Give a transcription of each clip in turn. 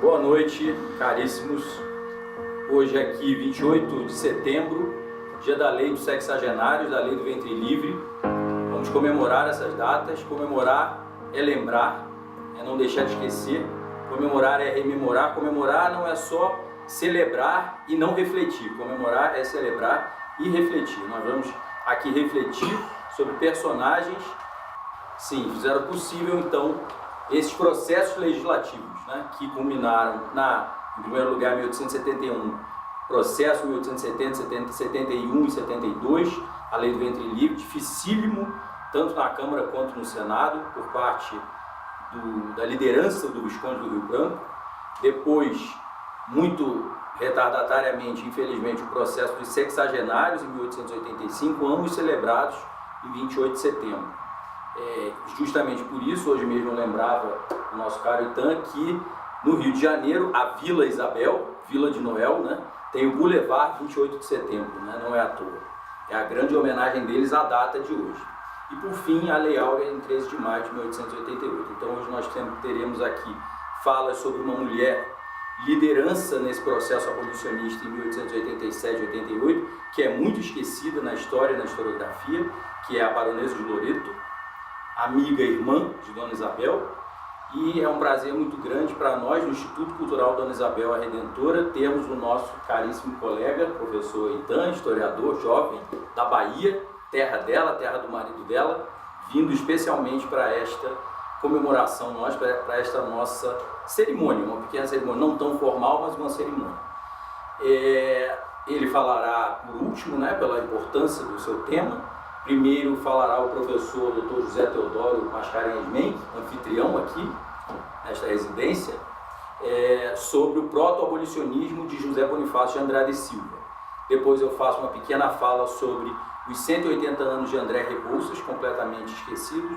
Boa noite, caríssimos. Hoje aqui, 28 de setembro, dia da Lei dos Sexagenários, da Lei do Ventre Livre. Vamos comemorar essas datas. Comemorar é lembrar, é não deixar de esquecer. Comemorar é rememorar. Comemorar não é só celebrar e não refletir. Comemorar é celebrar e refletir. Nós vamos aqui refletir sobre personagens, sim, fizeram possível então esses processos legislativos, né, que culminaram em primeiro lugar em 1871, processo 1870, 71 e 72, a Lei do Ventre Livre, dificílimo, tanto na Câmara quanto no Senado, por parte da liderança do Visconde do Rio Branco. Depois, muito retardatariamente, infelizmente, o processo dos sexagenários em 1885, ambos celebrados em 28 de setembro. Justamente por isso, hoje mesmo eu lembrava o nosso caro Itan que no Rio de Janeiro, a Vila Isabel, Vila de Noel, né, tem o Boulevard 28 de setembro, né, não é à toa. É a grande homenagem deles à data de hoje. E por fim, a Lei Áurea em 13 de maio de 1888. Então hoje nós teremos aqui falas sobre uma mulher liderança nesse processo abolicionista em 1887 e 88, que é muito esquecida na história e na historiografia, que é a Baronesa de Loreto, amiga e irmã de Dona Isabel, e é um prazer muito grande para nós, no Instituto Cultural Dona Isabel a Redentora, termos o nosso caríssimo colega, professor Itan, historiador jovem da Bahia, terra dela, terra do marido dela, vindo especialmente para esta comemoração, para esta nossa cerimônia, uma pequena cerimônia, não tão formal, mas uma cerimônia. Ele falará por último, né, pela importância do seu tema. Primeiro falará o professor Dr. José Teodoro Mascarenhas Menck, anfitrião aqui, nesta residência, sobre o proto-abolicionismo de José Bonifácio de Andrade e Silva. Depois eu faço uma pequena fala sobre os 180 anos de André Rebouças, completamente esquecidos,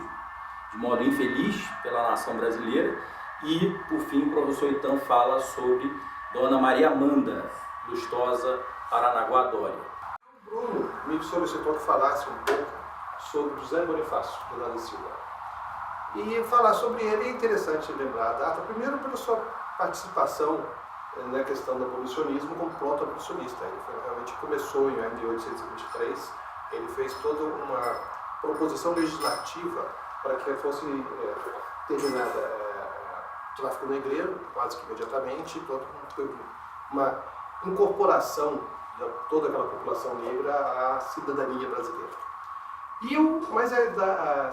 de modo infeliz pela nação brasileira. E, por fim, o professor Itan fala sobre Dona Maria Amanda, Lustosa Paranaguá Dória. Bruno me solicitou que falasse um pouco sobre José Bonifácio de Andrade e Silva. E falar sobre ele é interessante lembrar a data, primeiro pela sua participação na questão do abolicionismo como proto-abolicionista. Ele realmente começou em 1823, ele fez toda uma proposição legislativa para que fosse terminada o tráfico negreiro, quase que imediatamente, uma incorporação de toda aquela população negra à cidadania brasileira. Mas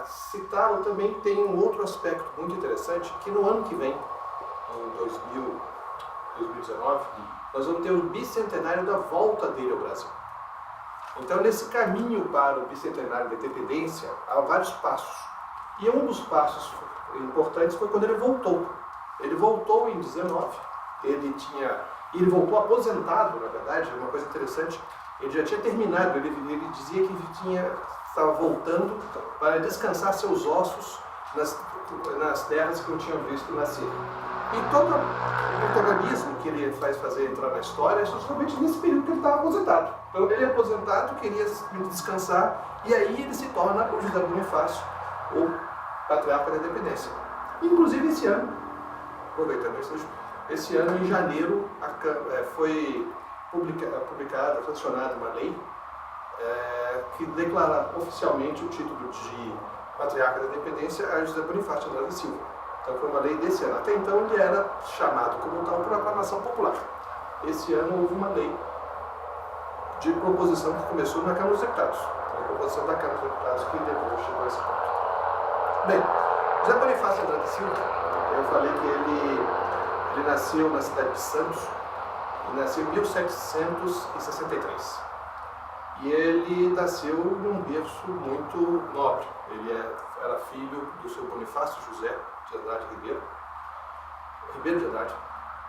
citá-lo também tem um outro aspecto muito interessante, que no ano que vem, em 2019, nós vamos ter o bicentenário da volta dele ao Brasil. Então, nesse caminho para o bicentenário da independência, há vários passos. E um dos passos importantes foi quando ele voltou. Ele voltou em 19, ele voltou aposentado, na verdade, uma coisa interessante, ele já tinha terminado, ele dizia que estava voltando para descansar seus ossos nas terras que eu tinha visto nascer. E todo o protagonismo que ele faz fazer entrar na história é justamente nesse período que ele estava aposentado. Então ele é aposentado, queria descansar, e aí ele se torna o José Bonifácio, o patriarca da independência. Inclusive esse ano, aproveitando esse ano, em janeiro, foi publicada, sancionada uma lei que declara oficialmente o título de patriarca da independência a José Bonifácio de Andrade e Silva. Então foi uma lei desse ano. Até então ele era chamado como tal por aclamação popular. Esse ano houve uma lei de proposição que começou na Câmara dos Deputados. A proposição da Câmara dos Deputados que depois chegou a esse ponto. Bem, José Bonifácio de Andrade e Silva, eu falei que ele nasceu na cidade de Santos, e nasceu em 1763. E ele nasceu num berço muito nobre. Ele era filho do seu Bonifácio José de Andrade Ribeiro de Andrade,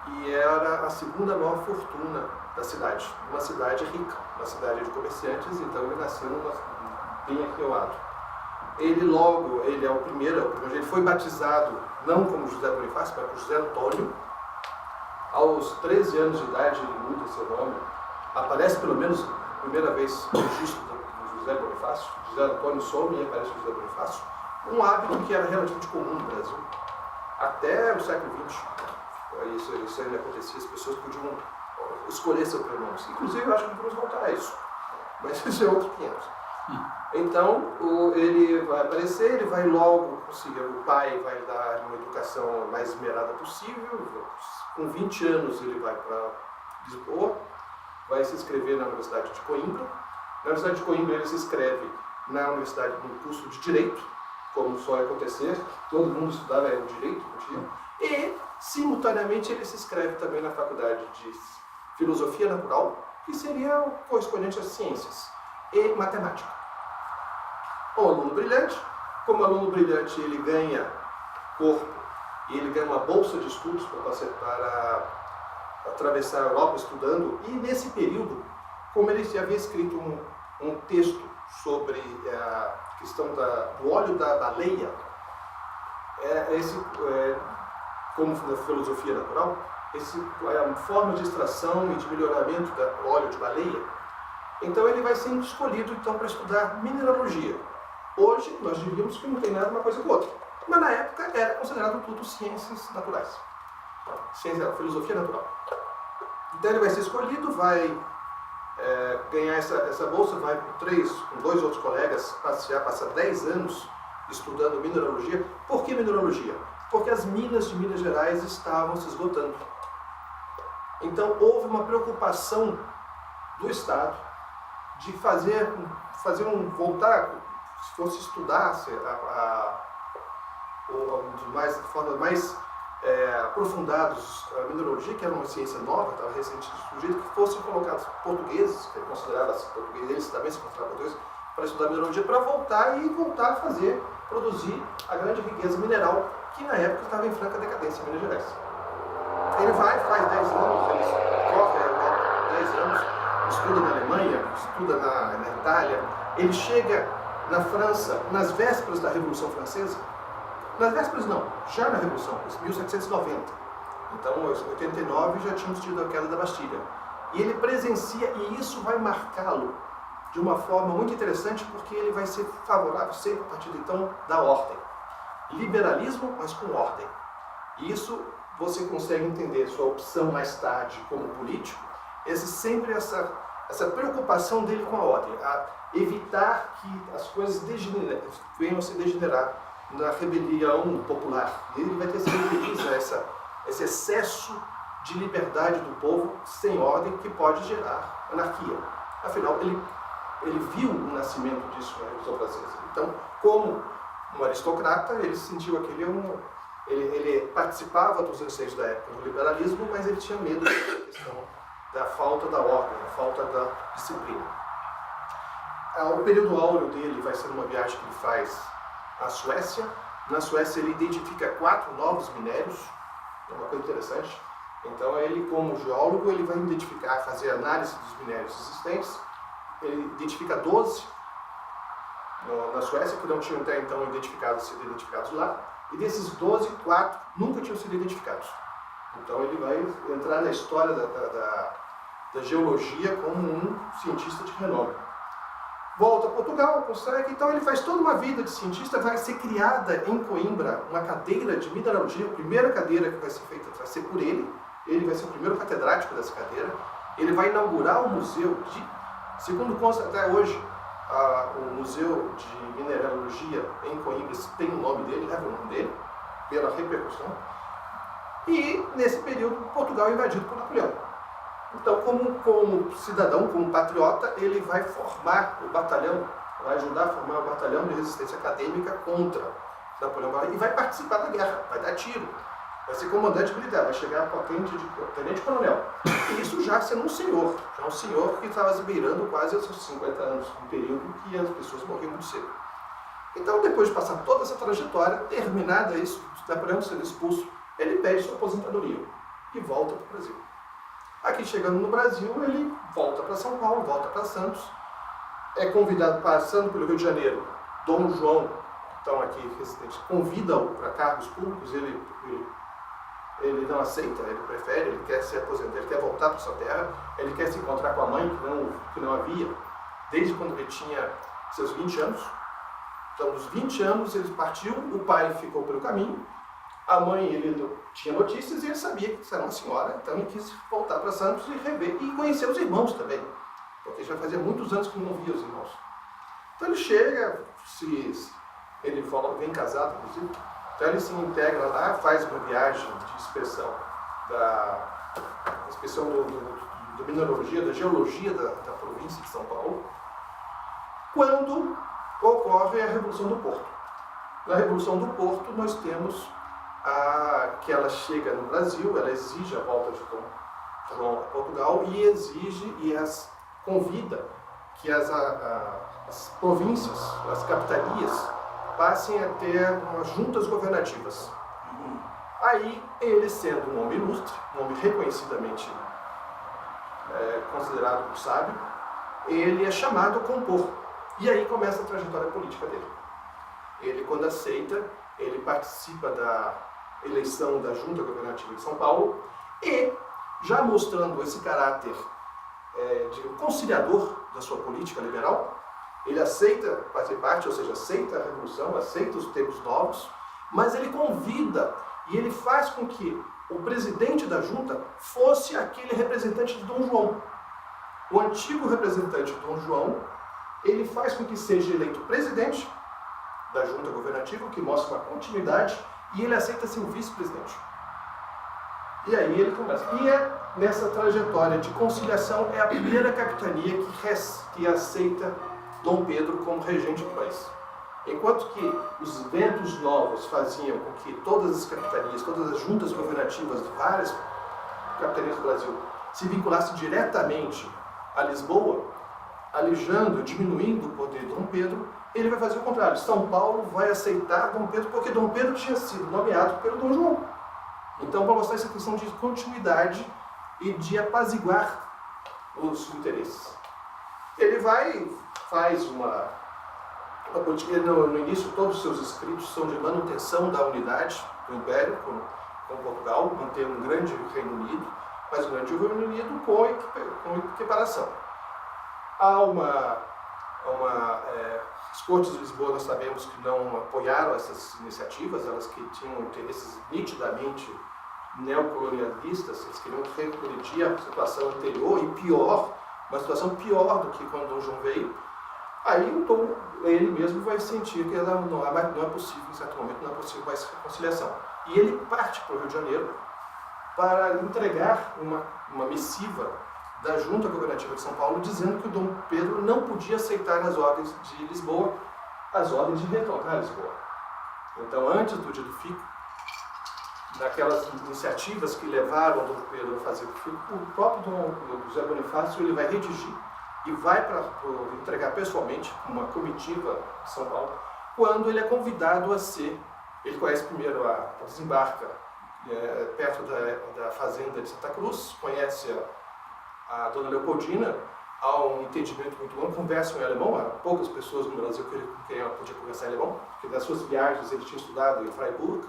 e era a segunda maior fortuna da cidade, uma cidade rica, uma cidade de comerciantes, então ele nasceu bem aquelado. Ele é o primeiro, ele foi batizado não como José Bonifácio, mas como José Antônio. Aos 13 anos de idade ele muda seu nome, aparece pelo menos a primeira vez no registro do José Bonifácio, José Antônio some e aparece José Bonifácio, um hábito que era relativamente comum no Brasil, até o século XX. Isso isso ainda acontecia, as pessoas podiam escolher seu pronome. Inclusive, eu acho que vamos voltar a isso. Mas isso é outro 500. Então, ele vai aparecer, ele vai logo conseguir, o pai vai dar uma educação mais esmerada possível. Com 20 anos ele vai para Lisboa, vai se inscrever na Universidade de Coimbra. Na Universidade de Coimbra ele se inscreve na Universidade no curso de Direito, como só ia acontecer, todo mundo estudava o Direito, e simultaneamente ele se inscreve também na Faculdade de Filosofia Natural, que seria o correspondente às ciências, e matemática. Um aluno brilhante, como aluno brilhante ele ganha corpo e ele ganha uma bolsa de estudos para atravessar a Europa estudando, e nesse período, como ele já havia escrito um texto sobre a questão do óleo da baleia, como na filosofia natural, é uma forma de extração e de melhoramento do óleo de baleia. Então ele vai sendo escolhido para estudar mineralogia. Hoje nós diríamos que não tem nada uma coisa com outra, mas na época era considerado tudo ciências naturais, filosofia natural. Então ele vai ser escolhido, vai ganhar essa bolsa, vai com 2 outros colegas passar 10 anos estudando mineralogia. Por que mineralogia? Porque as minas de Minas Gerais estavam se esgotando. Então houve uma preocupação do Estado de voltar, se fosse estudasse de forma mais aprofundados a mineralogia, que era uma ciência nova, estava recente surgida, que fossem colocados portugueses, que consideravam-se portugueses, eles também se consideravam portugueses, para estudar mineralogia, para voltar a produzir a grande riqueza mineral, que na época estava em franca decadência em Minas Gerais. Ele faz 10 anos, ele corre a Europa 10 anos, estuda na Alemanha, estuda na Itália, ele chega na França nas vésperas da Revolução Francesa. Nas vésperas não, já na Revolução, 1790. Então, em 89 já tínhamos tido a queda da Bastilha. E ele presencia, e isso vai marcá-lo de uma forma muito interessante, porque ele vai ser favorável sempre a partir então da ordem. Liberalismo, mas com ordem. E isso você consegue entender sua opção mais tarde como político, sempre essa preocupação dele com a ordem, a evitar que as coisas venham a se degenerar na rebelião popular. Ele vai ter esse excesso de liberdade do povo sem ordem que pode gerar anarquia. Afinal, ele viu o nascimento disso na Revolução Francesa. Então, como um aristocrata, ele sentiu ele participava dos anseios da época do liberalismo, mas ele tinha medo da questão da falta da ordem, da falta da disciplina. O período áureo dele vai ser uma viagem que ele faz à Suécia. Na Suécia ele identifica 4 novos minérios, é uma coisa interessante. Então ele, como geólogo, ele vai fazer análise dos minérios existentes. Ele identifica 12 na Suécia, que não tinham até então sido identificados lá. E desses 12, 4 nunca tinham sido identificados. Então ele vai entrar na história da geologia como um cientista de renome. Volta a Portugal, consegue, então ele faz toda uma vida de cientista. Vai ser criada em Coimbra uma cadeira de mineralogia, a primeira cadeira que vai ser feita vai ser por ele vai ser o primeiro catedrático dessa cadeira. Ele vai inaugurar o museu segundo consta até hoje, o Museu de Mineralogia em Coimbra tem o nome dele, leva o nome dele, pela repercussão. E nesse período Portugal é invadido por Napoleão. Então, como cidadão, como patriota, ele vai formar o batalhão, vai ajudar a formar o batalhão de resistência acadêmica contra Napoleão e vai participar da guerra, vai dar tiro, vai ser comandante militar, vai chegar a patente de tenente-coronel. E isso já sendo um senhor que estava se beirando quase aos seus 50 anos, um período que as pessoas morriam muito cedo. Então, depois de passar toda essa trajetória, terminada isso, Napoleão sendo expulso, ele pede sua aposentadoria e volta para o Brasil. Aqui chegando no Brasil, ele volta para São Paulo, volta para Santos, é convidado, passando pelo Rio de Janeiro, Dom João, então aqui residente, convida-o para cargos públicos, ele não aceita, ele prefere, ele quer se aposentar, ele quer voltar para sua terra, ele quer se encontrar com a mãe, que não havia, desde quando ele tinha seus 20 anos. Então, dos 20 anos ele partiu, o pai ficou pelo caminho, A mãe, ele tinha notícias e ele sabia que era uma senhora, então ele quis voltar para Santos e rever, e conhecer os irmãos também, porque já fazia muitos anos que não via os irmãos. Então ele chega, ele fala, vem casado, inclusive, então ele se integra lá, faz uma viagem de inspeção da mineralogia, da geologia da província de São Paulo, quando ocorre a Revolução do Porto. Na Revolução do Porto nós temos que ela chega no Brasil, ela exige a volta de Dom João a Portugal e as convida que as províncias, as capitanias, passem a ter umas juntas governativas. Aí, ele sendo um homem ilustre, um homem reconhecidamente considerado por sábio, ele é chamado a compor. E aí começa a trajetória política dele. Ele, quando aceita, ele participa da eleição da Junta Governativa de São Paulo e, já mostrando esse caráter de conciliador da sua política liberal, ele aceita fazer parte, ou seja, aceita a Revolução, aceita os tempos novos, mas ele convida e ele faz com que o presidente da junta fosse aquele representante de Dom João. O antigo representante de Dom João, ele faz com que seja eleito presidente da junta governativa, o que mostra uma continuidade, e ele aceita ser o vice-presidente. E aí ele começa. E nessa trajetória de conciliação é a primeira capitania que aceita Dom Pedro como regente do país. Enquanto que os ventos novos faziam com que todas as capitanias, todas as juntas governativas de várias capitanias do Brasil se vinculassem diretamente a Lisboa, alijando, diminuindo o poder de Dom Pedro, ele vai fazer o contrário. São Paulo vai aceitar Dom Pedro porque Dom Pedro tinha sido nomeado pelo Dom João. Então, para mostrar essa questão de continuidade e de apaziguar os interesses. Ele faz uma política, no início todos os seus escritos são de manutenção da unidade do Império com Portugal, manter um grande Reino Unido, mas um grande Reino Unido com equiparação. As cortes de Lisboa, nós sabemos que não apoiaram essas iniciativas, elas que tinham interesses nitidamente neocolonialistas, eles queriam repetir a situação anterior e pior, uma situação pior do que quando Dom João veio. Aí então, ele mesmo vai sentir que não é possível, em certo momento, não é possível mais reconciliação. E ele parte para o Rio de Janeiro para entregar uma missiva da Junta Governativa de São Paulo, dizendo que o Dom Pedro não podia aceitar as ordens de Lisboa, as ordens de retornar a Lisboa. Então, antes do dia do fico, naquelas iniciativas que levaram o Dom Pedro a fazer o fico, o próprio Dom José Bonifácio ele vai redigir e vai para entregar pessoalmente uma comitiva de São Paulo, quando ele é convidado a ser, ele conhece primeiro desembarca perto da fazenda de Santa Cruz, conhece a dona Leopoldina, há um entendimento muito bom, conversam em alemão, há poucas pessoas no Brasil com quem ela podia conversar em alemão, porque das suas viagens ele tinha estudado em Freiburg.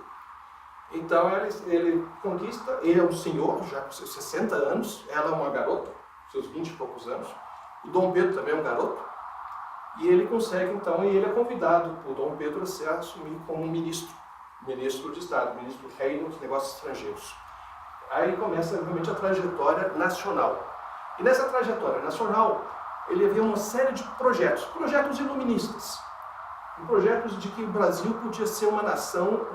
Então ele conquista, ele é um senhor, já com seus 60 anos, ela é uma garota, seus 20 e poucos anos, o Dom Pedro também é um garoto, e ele consegue então, e ele é convidado por Dom Pedro a se assumir como ministro de Estado, ministro do Reino dos Negócios Estrangeiros. Aí começa realmente a trajetória nacional. E nessa trajetória nacional, ele havia uma série de projetos iluministas, projetos de que o Brasil podia ser uma nação.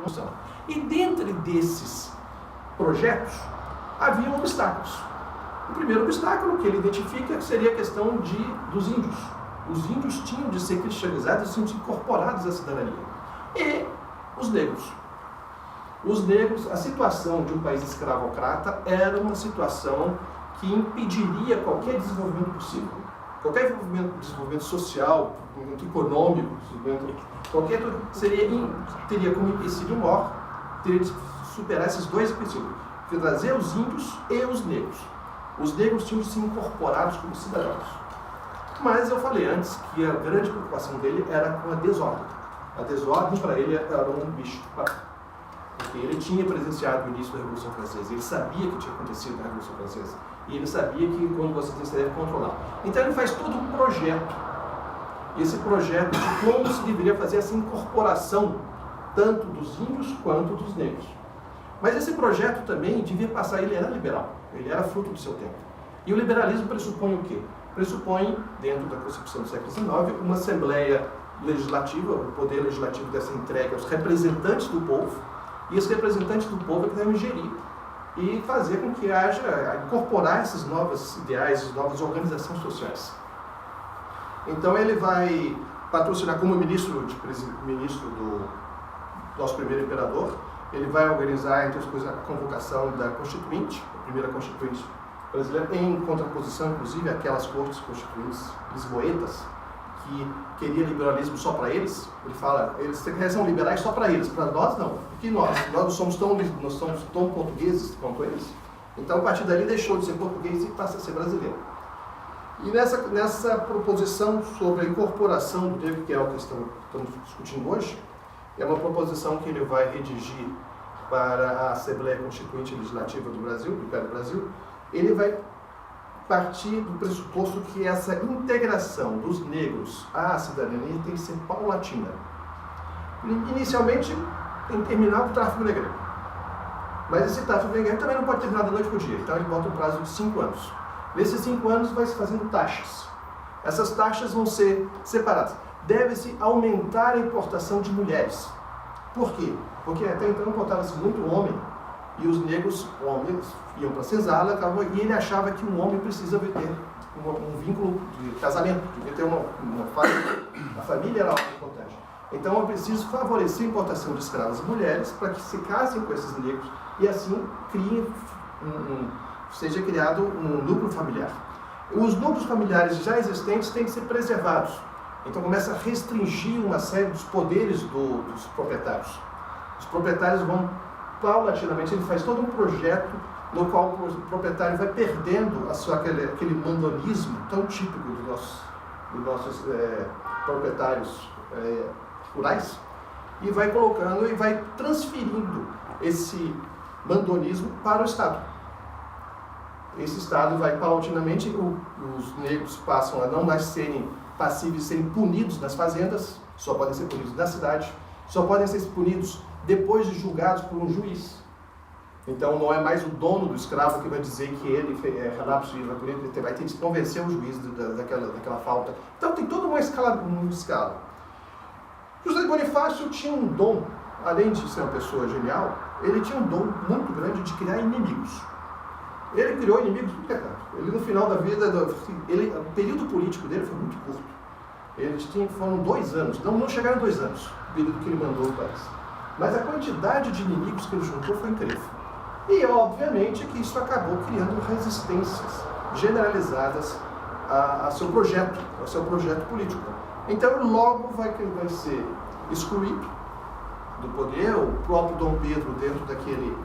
E dentro desses projetos, havia obstáculos. O primeiro obstáculo que ele identifica seria a questão dos índios. Os índios tinham de ser cristianizados, tinham de ser incorporados à cidadania. E os negros. Os negros, a situação de um país escravocrata era uma situação que impediria qualquer desenvolvimento possível. Qualquer desenvolvimento social, econômico, teria como empecilho maior, teria de superar esses dois empecilhos, trazer os índios e os negros. Os negros tinham de ser incorporados como cidadãos. Mas eu falei antes que a grande preocupação dele era com a desordem. A desordem para ele era um bicho. Porque ele tinha presenciado o início da Revolução Francesa, ele sabia o que tinha acontecido na Revolução Francesa, e ele sabia que quando você tem, você deve controlar. Então ele faz todo um projeto, esse projeto de como se deveria fazer essa incorporação, tanto dos índios quanto dos negros. Mas esse projeto também devia passar, ele era liberal, ele era fruto do seu tempo. E o liberalismo pressupõe o quê? Pressupõe, dentro da concepção do século XIX, uma assembleia legislativa, o poder legislativo deve ser entregue aos representantes do povo, e esses representantes do povo é que devem gerir e fazer com que haja, incorporar esses novos ideais, essas novas organizações sociais. Então ele vai patrocinar como ministro do nosso primeiro imperador, ele vai organizar, entre as coisas, a convocação da Constituinte, a primeira Constituinte brasileira, em contraposição, inclusive, àquelas cortes constituintes lisboetas, que queria liberalismo só para eles. Ele fala, eles são liberais só para eles, para nós não. Porque nós não somos tão portugueses quanto eles. Então, a partir dali, deixou de ser português e passa a ser brasileiro. E nessa proposição sobre a incorporação do negro, que é o que estamos discutindo hoje, é uma proposição que ele vai redigir para a Assembleia Constituinte Legislativa do Brasil, do Império do Brasil. Ele vai partir do pressuposto que essa integração dos negros à cidadania tem que ser paulatina. Inicialmente, tem que terminar o tráfico negreiro. Mas esse tráfico negreiro também não pode terminar da noite para o dia, então ele bota um prazo de 5 anos. Nesses 5 anos vai se fazendo taxas. Essas taxas vão ser separadas. Deve-se aumentar a importação de mulheres. Por quê? Porque até então importava-se muito homem, e os negros, homens, iam para a senzala, e ele achava que um homem precisa ter um vínculo de casamento, devia ter uma família. A família era algo importante. Então é preciso favorecer a importação de escravas mulheres para que se casem com esses negros e assim seja criado um núcleo familiar. Os núcleos familiares já existentes têm que ser preservados. Então começa a restringir uma série dos poderes dos proprietários. Os proprietários vão paulatinamente, ele faz todo um projeto no qual o proprietário vai perdendo aquele mandonismo tão típico dos nossos proprietários rurais, e vai colocando e vai transferindo esse mandonismo para o Estado. Esse Estado vai paulatinamente, os negros passam a não mais serem passíveis de serem punidos nas fazendas, só podem ser punidos na cidade, só podem ser punidos depois de julgados por um juiz. Então não é mais o dono do escravo que vai dizer que ele é relapso e ele vai ter que convencer o juiz daquela falta. Então tem toda uma escala. José de Bonifácio tinha um dom, além de ser uma pessoa genial, ele tinha um dom muito grande de criar inimigos. Ele criou inimigos do pecado. Ele no final da vida, o período político dele foi muito curto. Foram 2 anos, não chegaram a 2 anos, o período que ele mandou o país. Mas a quantidade de inimigos que ele juntou foi incrível. E, obviamente, que isso acabou criando resistências generalizadas ao seu projeto político. Então, logo vai ser excluído do poder. O próprio Dom Pedro, dentro daquele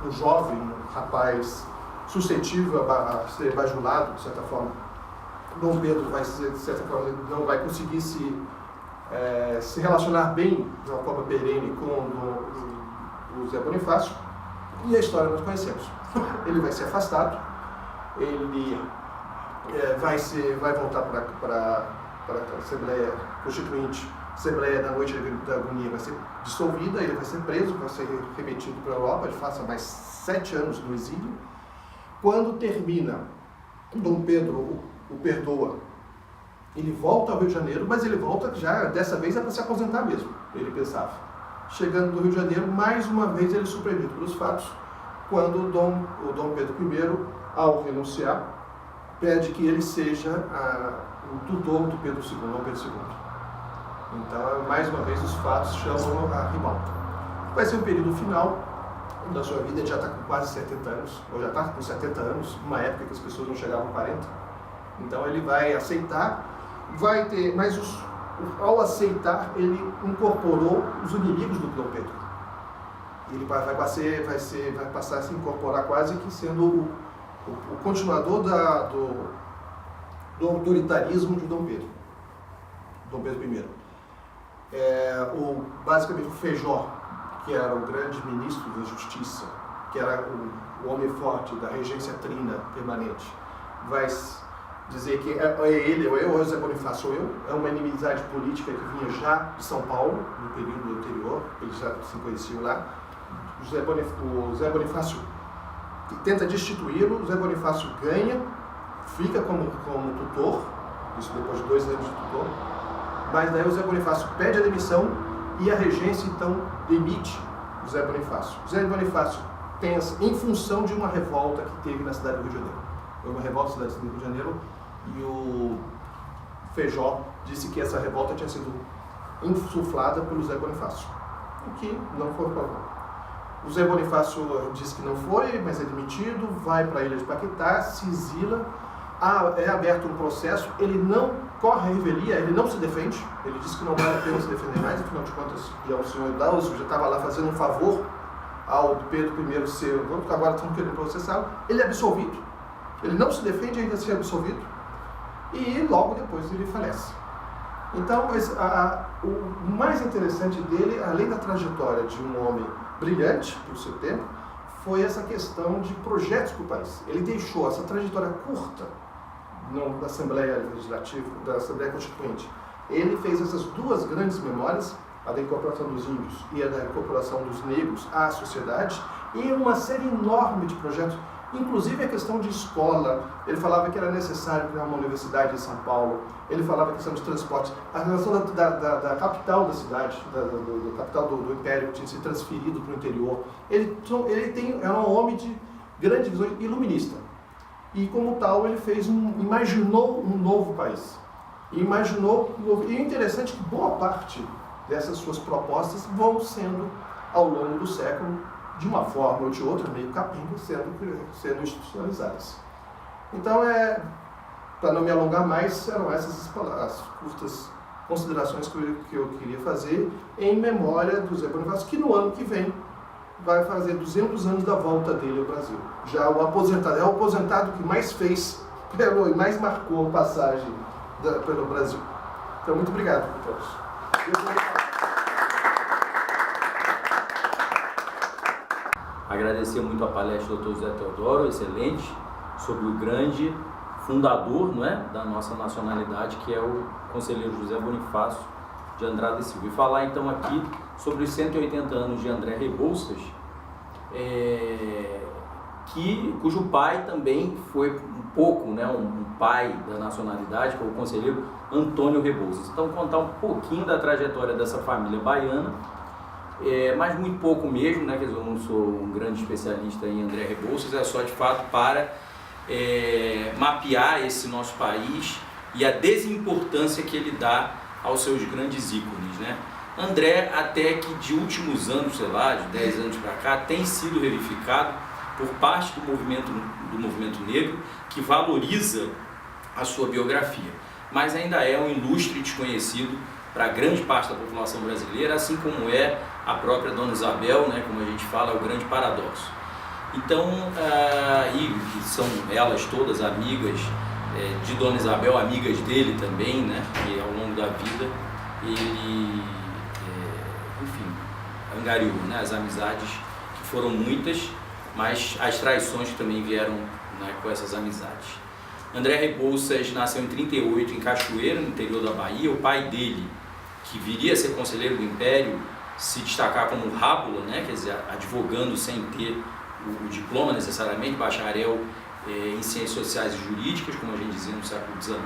um jovem, um rapaz suscetível a ser bajulado, de certa forma, Dom Pedro vai ser, de certa forma, não vai conseguir se relacionar bem de uma forma perene com o Zé Bonifácio, e a história nós conhecemos. Ele vai ser afastado, ele vai voltar para a Assembleia Constituinte. A Assembleia da Noite da Agonia vai ser dissolvida, ele vai ser preso, vai ser remetido para a Europa, ele passa mais 7 anos no exílio. Quando termina, Dom Pedro o perdoa. Ele volta ao Rio de Janeiro, mas ele volta já, dessa vez é para se aposentar mesmo, ele pensava. Chegando no Rio de Janeiro, mais uma vez ele é surpreendido pelos fatos, quando o Dom Pedro I, ao renunciar, pede que ele seja o tutor do Pedro II, Dom Pedro II. Então, mais uma vez, os fatos chamam a ribalta. Vai ser um período final da sua vida, ele já está com quase 70 anos, ou já está com 70 anos, numa época que as pessoas não chegavam a 40. Então ele vai aceitar, mas ao aceitar, ele incorporou os inimigos do Dom Pedro. Ele vai passar a se incorporar quase que sendo o continuador do autoritarismo de Dom Pedro I. Basicamente o Feijó, que era o grande ministro da Justiça, que era o homem forte da regência trina permanente, vai dizer que é ele, ou eu, ou José Bonifácio, ou eu. É uma inimizade política que vinha já de São Paulo, no período anterior, eles já se conheciam lá. o Zé Bonifácio tenta destituí-lo, o Zé Bonifácio ganha, fica como tutor, isso depois de 2 anos de tutor, mas daí o Zé Bonifácio pede a demissão e a regência então demite o Zé Bonifácio. O Zé Bonifácio pensa em função de uma revolta que teve na cidade do Rio de Janeiro. Foi uma revolta na cidade do Rio de Janeiro e o Feijó disse que essa revolta tinha sido insuflada pelo Zé Bonifácio, o que não foi provado. O Zé Bonifácio disse que não foi, mas é demitido, vai para a ilha de Paquetá, se exila, é aberto um processo, ele não corre a revelia, ele não se defende, ele disse que não vale a pena se defender mais, afinal de contas, já o senhor Dalso já estava lá fazendo um favor ao Pedro I ser, agora estão querendo processá-lo, ele é absolvido, ele não se defende ainda ser absolvido, e logo depois ele falece. Então, o mais interessante dele, além da trajetória de um homem brilhante para o seu tempo, foi essa questão de projetos para o país. Ele deixou essa trajetória curta da Assembleia Legislativa, da Assembleia Constituinte. Ele fez essas 2 grandes memórias, a da incorporação dos índios e a da incorporação dos negros à sociedade, e uma série enorme de projetos, inclusive a questão de escola. Ele falava que era necessário criar uma universidade em São Paulo, ele falava a questão de transporte, a relação da capital da cidade, da capital do Império, que tinha se transferido para o interior. Era um homem de grande visão, iluminista. E como tal, ele imaginou um novo país. E o interessante é que boa parte dessas suas propostas vão sendo, ao longo do século, de uma forma ou de outra, meio capenga, sendo institucionalizadas. Então, para não me alongar mais, eram essas as curtas considerações que eu queria fazer em memória do Zé Bonifácio, que no ano que vem vai fazer 200 anos da volta dele ao Brasil. Já o aposentado que mais fez e mais marcou a passagem pelo Brasil. Então, muito obrigado a todos. Agradecer muito a palestra do Dr. José Teodoro, excelente, sobre o grande fundador, não é, da nossa nacionalidade, que é o conselheiro José Bonifácio de Andrade e Silva. E falar então aqui sobre os 180 anos de André Rebouças, cujo pai também foi um pouco, né, um pai da nacionalidade, foi o conselheiro Antônio Rebouças. Então, contar um pouquinho da trajetória dessa família baiana, mas muito pouco mesmo, né? Quer dizer, eu não sou um grande especialista em André Rebouças, é só de fato para mapear esse nosso país e a desimportância que ele dá aos seus grandes ícones, né? André, até que de últimos anos, sei lá, de 10 anos para cá, tem sido verificado por parte do movimento negro, que valoriza a sua biografia, mas ainda é um ilustre desconhecido para grande parte da população brasileira, assim como é a própria Dona Isabel, né, como a gente fala, é o grande paradoxo. Então, e são elas todas amigas de Dona Isabel, amigas dele também, né, que ao longo da vida ele, enfim, angariou, né, as amizades que foram muitas, mas as traições que também vieram, né, com essas amizades. André Rebouças nasceu em 38 em Cachoeira, no interior da Bahia. O pai dele, que viria a ser conselheiro do Império, se destacar como rábula, né, quer dizer, advogando sem ter o diploma necessariamente, bacharel em Ciências Sociais e Jurídicas, como a gente dizia no século XIX.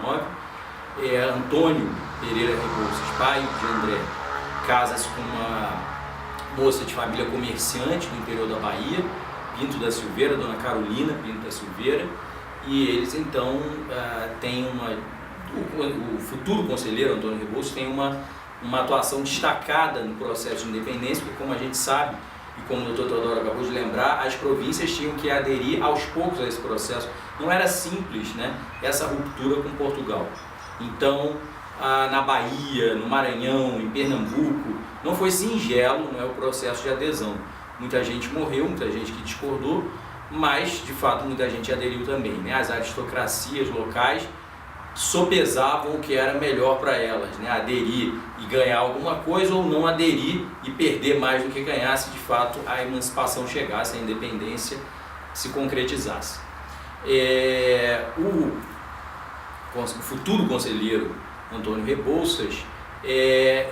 Antônio Pereira Rebouças, pai de André, casa-se com uma moça de família comerciante do interior da Bahia, Pinto da Silveira, Dona Carolina Pinto da Silveira, e eles então têm o futuro conselheiro Antônio Rebouças tem uma atuação destacada no processo de independência, porque como a gente sabe, e como o Dr. Teodoro acabou de lembrar, as províncias tinham que aderir aos poucos a esse processo. Não era simples, né, essa ruptura com Portugal. Então, na Bahia, no Maranhão, em Pernambuco, não foi singelo, não é, o processo de adesão. Muita gente morreu, muita gente que discordou, mas, de fato, muita gente aderiu também, né? As aristocracias locais sopesavam o que era melhor para elas, né? Aderir e ganhar alguma coisa ou não aderir e perder mais do que ganhar se, de fato, a emancipação chegasse, a independência se concretizasse. O futuro conselheiro Antônio Rebouças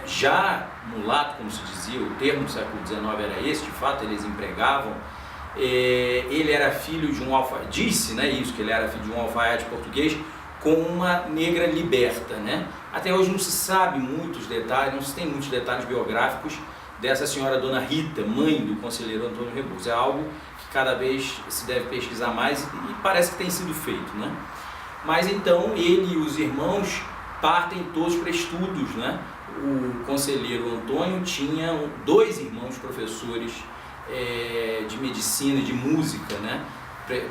Já mulato, como se dizia, o termo do século XIX era esse, de fato eles empregavam. Ele era filho de um alfaiate, disse, né, isso, que ele era filho de um alfaiate português com uma negra liberta, né? Até hoje não se sabe muitos detalhes, não se tem muitos detalhes biográficos dessa senhora Dona Rita, mãe do conselheiro Antônio Rebouças. É algo que cada vez se deve pesquisar mais e parece que tem sido feito, né? Mas então ele e os irmãos partem todos para estudos, né? O conselheiro Antônio tinha 2 irmãos professores de medicina e de música, né?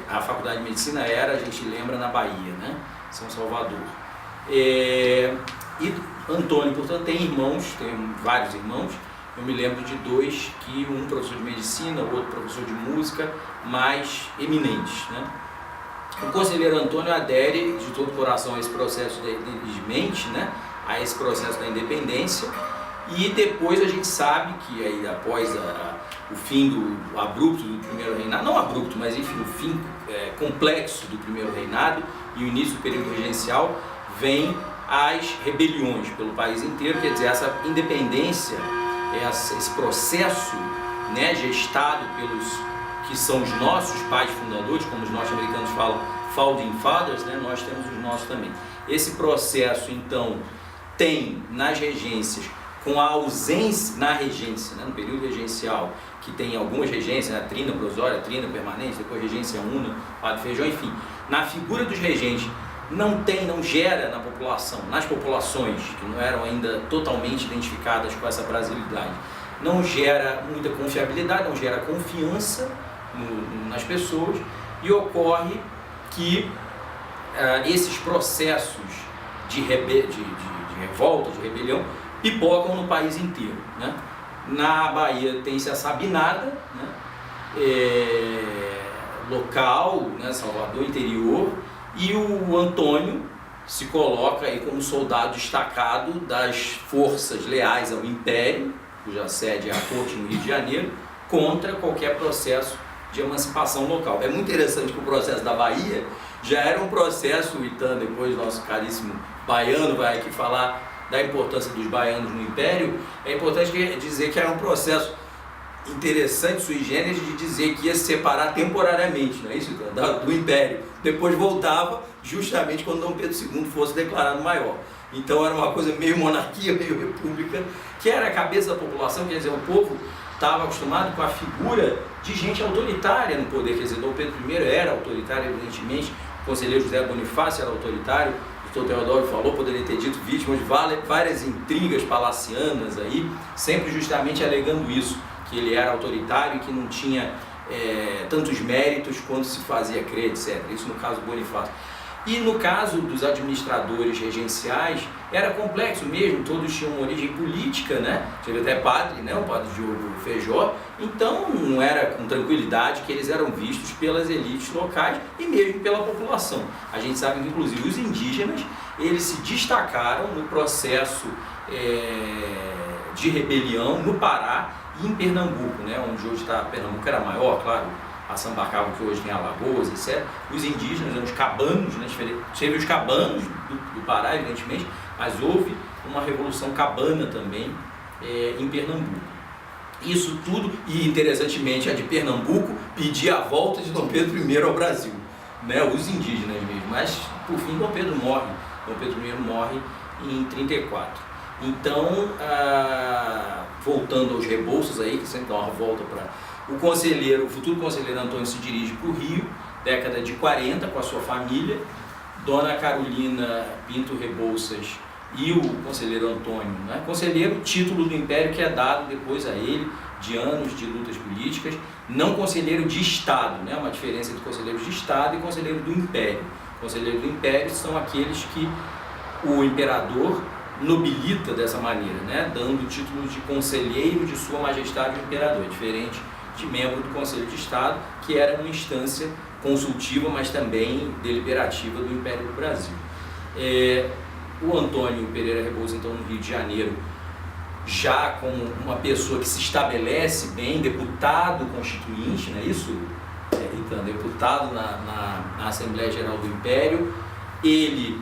A faculdade de medicina era, a gente lembra, na Bahia, né? São Salvador. E Antônio, portanto, tem irmãos, tem vários irmãos. Eu me lembro de 2, que um professor de medicina, o outro professor de música, mais eminentes, né? O conselheiro Antônio adere de todo o coração a esse processo de mente, né? A esse processo da independência, e depois a gente sabe que aí, após o fim abrupto do primeiro reinado, não abrupto, mas enfim, o fim complexo do primeiro reinado e o início do período regencial, vem as rebeliões pelo país inteiro. Quer dizer, essa independência, esse processo, né, gestado pelos que são os nossos pais fundadores, como os norte-americanos falam, Founding Fathers, né, nós temos os nossos também. Esse processo, então, tem nas regências, com a ausência na regência, né, no período regencial, que tem algumas regências, né, trina provisória, trina permanente, depois regência una, padre Feijão, enfim, na figura dos regentes, não gera na população, nas populações que não eram ainda totalmente identificadas com essa brasilidade, não gera muita confiabilidade, não gera confiança nas pessoas, e ocorre que esses processos de revolta, de rebelião, pipocam no país inteiro, né? Na Bahia tem-se a Sabinada, né? Local, né? Salvador, interior, e o Antônio se coloca aí como soldado destacado das forças leais ao Império, cuja sede é a Corte no Rio de Janeiro, contra qualquer processo de emancipação local. É muito interessante que o processo da Bahia já era um processo, o Itan, depois nosso caríssimo baiano vai aqui falar da importância dos baianos no Império. É importante dizer que era um processo interessante, sui generis, de dizer que ia se separar temporariamente, não é isso, Itan? Do Império. Depois voltava justamente quando Dom Pedro II fosse declarado maior. Então era uma coisa meio monarquia, meio república, que era a cabeça da população, quer dizer, o povo estava acostumado com a figura de gente autoritária no poder, quer dizer, Dom Pedro I era autoritário, evidentemente, o conselheiro José Bonifácio era autoritário, o Dr. Teodoro falou, poderia ter dito, vítima de várias intrigas palacianas aí, sempre justamente alegando isso, que ele era autoritário e que não tinha tantos méritos quanto se fazia crer, etc. Isso no caso do Bonifácio. E no caso dos administradores regenciais, era complexo mesmo, todos tinham uma origem política, né? Teve até padre, né? O padre Diogo Feijó. Então não era com tranquilidade que eles eram vistos pelas elites locais e mesmo pela população. A gente sabe que inclusive os indígenas, eles se destacaram no processo de rebelião no Pará e em Pernambuco, né? Onde hoje está Pernambuco, era maior, claro, a Sambarcaba, que hoje tem Alagoas, etc. Os indígenas, os cabanos, né? Teve os cabanos do Pará, evidentemente, mas houve uma revolução cabana também em Pernambuco. Isso tudo, e interessantemente, a de Pernambuco pedia a volta de Dom Pedro I ao Brasil, né? Os indígenas mesmo, mas por fim Dom Pedro morre, Dom Pedro I morre em 34. Então, voltando aos Rebouças aí, que sempre dá uma volta para... O futuro conselheiro Antônio se dirige para o Rio, década de 40, com a sua família. Dona Carolina Pinto Rebouças e o conselheiro Antônio, né? Conselheiro, título do Império que é dado depois a ele, de anos de lutas políticas, não conselheiro de Estado, né? Uma diferença entre conselheiro de Estado e conselheiro do Império. Conselheiro do Império são aqueles que o imperador nobilita dessa maneira, né? Dando o título de conselheiro de Sua Majestade o Imperador, diferente de membro do Conselho de Estado, que era uma instância consultiva, mas também deliberativa do Império do Brasil. O Antônio Pereira Rebouças, então, no Rio de Janeiro, já como uma pessoa que se estabelece bem, deputado constituinte, não é isso, Ricardo? Deputado na Assembleia Geral do Império, ele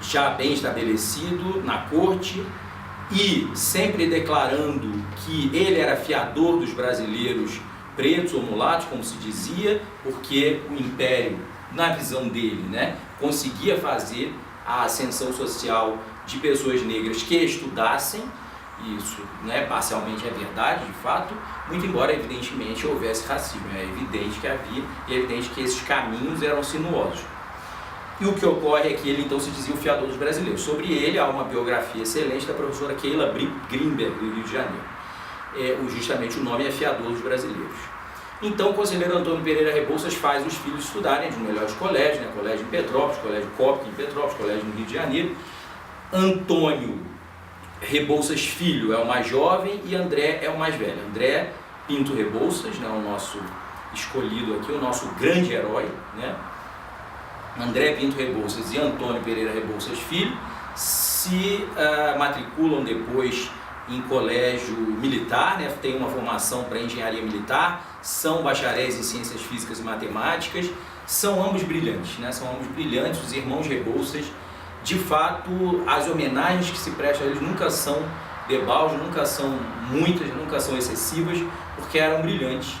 já bem estabelecido na corte e sempre declarando que ele era fiador dos brasileiros pretos ou mulatos, como se dizia, porque o Império, na visão dele, né, conseguia fazer a ascensão social de pessoas negras que estudassem. Isso, né, parcialmente é verdade, de fato, muito embora evidentemente houvesse racismo. É evidente que havia, e é evidente que esses caminhos eram sinuosos. E o que ocorre é que ele então se dizia o fiador dos brasileiros. Sobre ele há uma biografia excelente da professora Keila Grimberg, do Rio de Janeiro. Justamente o nome é Fiador dos Brasileiros. Então o conselheiro Antônio Pereira Rebouças faz os filhos estudarem de melhores colégios, né? Colégio em Petrópolis, Colégio Cópica em Petrópolis, Colégio no Rio de Janeiro. Antônio Rebouças Filho é o mais jovem e André é o mais velho. André Pinto Rebouças, né? O nosso escolhido aqui, o nosso grande herói, né? André Pinto Rebouças e Antônio Pereira Rebouças Filho se matriculam depois em colégio militar, né? Tem uma formação para engenharia militar, são bacharéis em ciências físicas e matemáticas, são ambos brilhantes, né? São ambos brilhantes, os irmãos Rebouças. De fato, as homenagens que se prestam a eles nunca são debalde, nunca são muitas, nunca são excessivas, porque eram brilhantes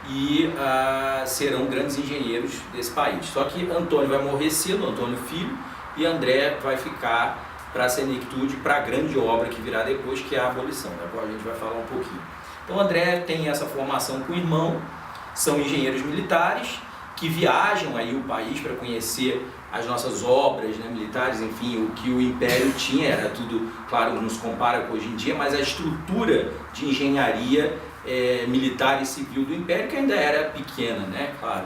e serão grandes engenheiros desse país. Só que Antônio vai morrer cedo, Antônio Filho, e André vai ficar para a senectude, para a grande obra que virá depois, que é a abolição, da qual a gente vai falar um pouquinho. Então André tem essa formação com o irmão, são engenheiros militares que viajam aí o país para conhecer as nossas obras, né, militares, enfim, o que o Império tinha, era tudo, claro, não se compara com hoje em dia, mas a estrutura de engenharia militar e civil do Império, que ainda era pequena, né, claro.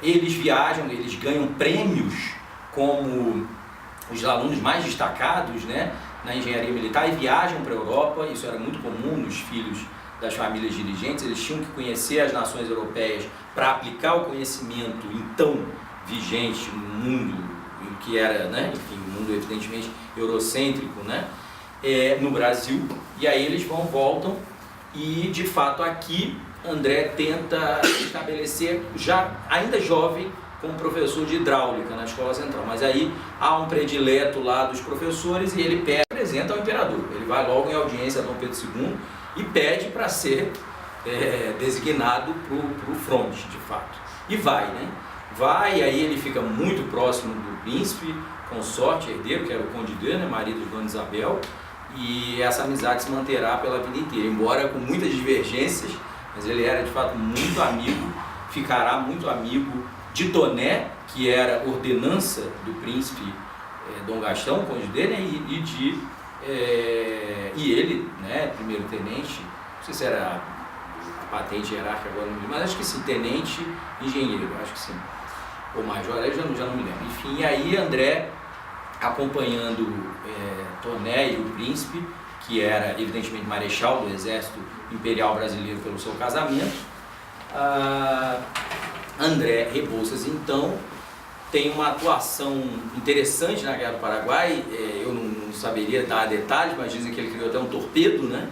Eles viajam, eles ganham prêmios como os alunos mais destacados, né, na engenharia militar, e viajam para a Europa. Isso era muito comum nos filhos das famílias dirigentes. Eles tinham que conhecer as nações europeias para aplicar o conhecimento então vigente no mundo em que era, né, enfim, um mundo evidentemente eurocêntrico, né, no Brasil. E aí eles voltam e, de fato, aqui André tenta estabelecer, já ainda jovem, como professor de hidráulica na Escola Central. Mas aí há um predileto lá dos professores e ele apresenta ao imperador. Ele vai logo em audiência a Dom Pedro II e pede para ser designado para o fronte, de fato. E vai, né? Vai, aí ele fica muito próximo do príncipe, consorte, herdeiro, que era o Conde de, né, marido de Dona Isabel, e essa amizade se manterá pela vida inteira, embora com muitas divergências, mas ele era de fato muito amigo, ficará muito amigo de Toné, que era ordenança do príncipe Dom Gastão, Conde de, né, e ele, né, primeiro-tenente, não sei se era a patente hierárquica agora, não me lembro, mas acho que sim, tenente engenheiro, acho que sim, ou major, eu já não me lembro. Enfim, e aí André, acompanhando Toné e o príncipe, que era evidentemente marechal do exército imperial brasileiro pelo seu casamento, André Rebouças então tem uma atuação interessante na Guerra do Paraguai. Eu não saberia dar detalhes, mas dizem que ele criou até um torpedo, né?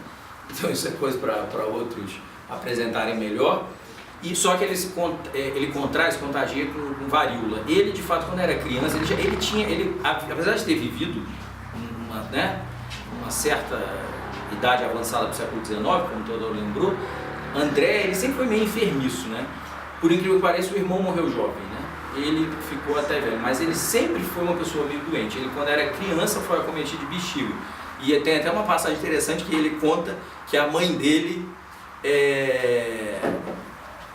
Então isso é coisa para outros apresentarem melhor. E só que ele contrai, se contagia com varíola. Ele, de fato, quando era criança, apesar de ter vivido uma certa idade avançada do século XIX, como todo lembrou, André, ele sempre foi meio enfermiço, né? Por incrível que pareça, o irmão morreu jovem, né? Ele ficou até velho, mas ele sempre foi uma pessoa meio doente. Ele, quando era criança, foi acometido de bexiga. E tem até uma passagem interessante que ele conta que a mãe dele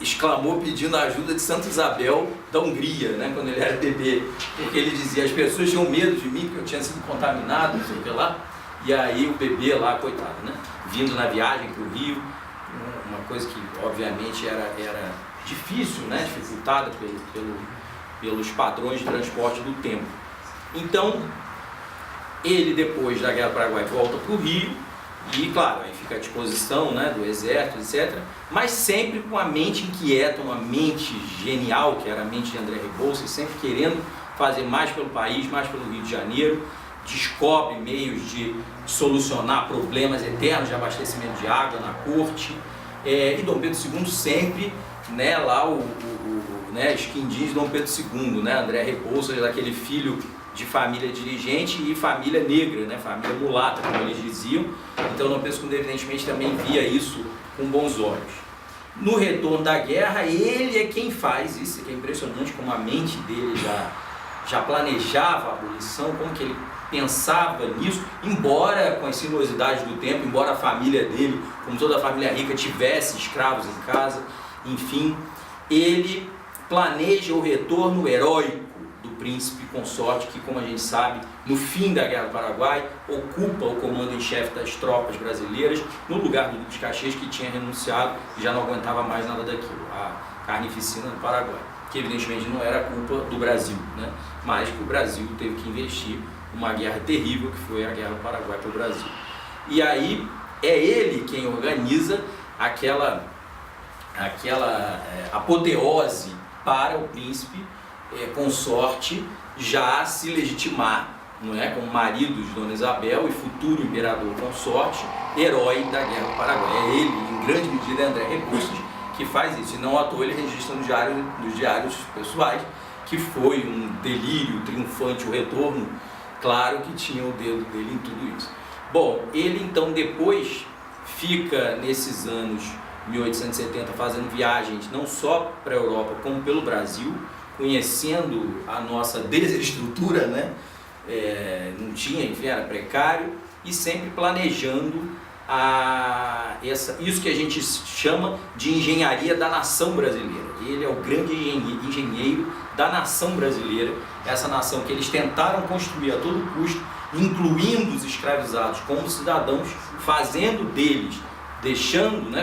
exclamou pedindo a ajuda de Santa Isabel da Hungria, né, quando ele era bebê, porque ele dizia, as pessoas tinham medo de mim, porque eu tinha sido contaminado, não sei o que lá, e aí o bebê lá, coitado, né, vindo na viagem para o Rio, uma coisa que obviamente era difícil, né, dificultada pelos padrões de transporte do tempo. Então, ele depois da Guerra do Paraguai volta para o Rio, e claro, aí fica à disposição, né, do exército, etc., mas sempre com a mente inquieta, uma mente genial, que era a mente de André Rebouças, sempre querendo fazer mais pelo país, mais pelo Rio de Janeiro, descobre meios de solucionar problemas eternos de abastecimento de água na corte, E Dom Pedro II sempre, né, lá os quindins de Dom Pedro II, né, André Rebouças, aquele filho de família dirigente e família negra, né, família mulata, como eles diziam. Então Dom Pedro II evidentemente também via isso com bons olhos. No retorno da guerra, ele é quem faz isso, que é impressionante como a mente dele já planejava a abolição, como que ele pensava nisso, embora com as sinuosidades do tempo, embora a família dele, como toda a família rica, tivesse escravos em casa, enfim, ele planeja o retorno heróico do príncipe consorte, que, como a gente sabe, no fim da Guerra do Paraguai, ocupa o comando em chefe das tropas brasileiras, no lugar do Duque de Caxias, que tinha renunciado e já não aguentava mais nada daquilo, a carnificina do Paraguai, que evidentemente não era culpa do Brasil, né? Mas que o Brasil teve que investir uma guerra terrível, que foi a Guerra do Paraguai para o Brasil. E aí é ele quem organiza aquela apoteose para o príncipe consorte já se legitimar, não é, como marido de Dona Isabel e futuro imperador consorte, herói da Guerra do Paraguai. É ele, em grande medida, é André Rebouças, que faz isso. E não à toa ele registra nos diários pessoais que foi um delírio triunfante o retorno. Claro que tinha o dedo dele em tudo isso. Bom, ele então depois fica nesses anos 1870 fazendo viagens não só para a Europa como pelo Brasil, conhecendo a nossa desestrutura, né? Não tinha, enfim, era precário, e sempre planejando isso que a gente chama de engenharia da nação brasileira. Ele é o grande engenheiro da nação brasileira, essa nação que eles tentaram construir a todo custo, incluindo os escravizados como cidadãos, fazendo deles,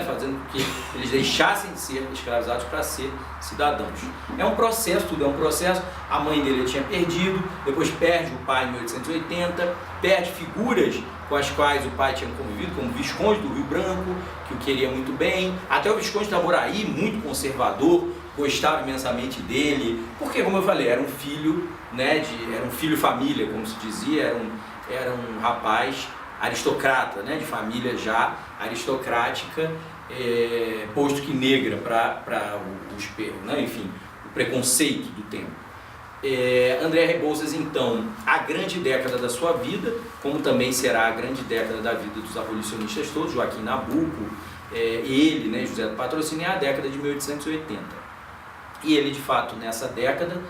fazendo com que eles deixassem de ser escravizados para ser cidadãos. É um processo, tudo é um processo. A mãe dele tinha perdido, depois perde o pai em 1880, perde figuras com as quais o pai tinha convivido, como o Visconde do Rio Branco, que o queria muito bem, até o Visconde de Itaboraí, muito conservador, gostava imensamente dele, porque, como eu falei, era um filho, né, era um filho família, como se dizia, era um rapaz aristocrata, né, de família já aristocrática, posto que negra para o preconceito do tempo. André Rebouças, então, a grande década da sua vida, como também será a grande década da vida dos abolicionistas todos, Joaquim Nabuco, ele, né, José do Patrocínio, é a década de 1880. E ele, de fato, nessa década,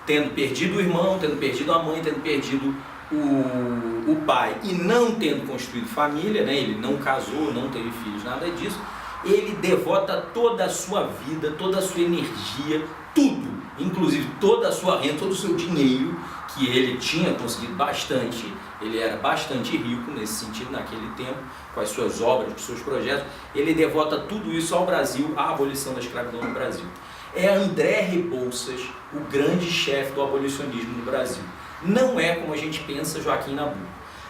tendo perdido o irmão, tendo perdido a mãe, tendo perdido o pai e não tendo construído família, né, ele não casou, não teve filhos, nada disso, ele devota toda a sua vida, toda a sua energia, tudo, inclusive toda a sua renda, todo o seu dinheiro, que ele tinha conseguido bastante, ele era bastante rico nesse sentido naquele tempo, com as suas obras, com os seus projetos, ele devota tudo isso ao Brasil, à abolição da escravidão no Brasil. É André Rebouças o grande chefe do abolicionismo no Brasil. Não é como a gente pensa Joaquim Nabuco.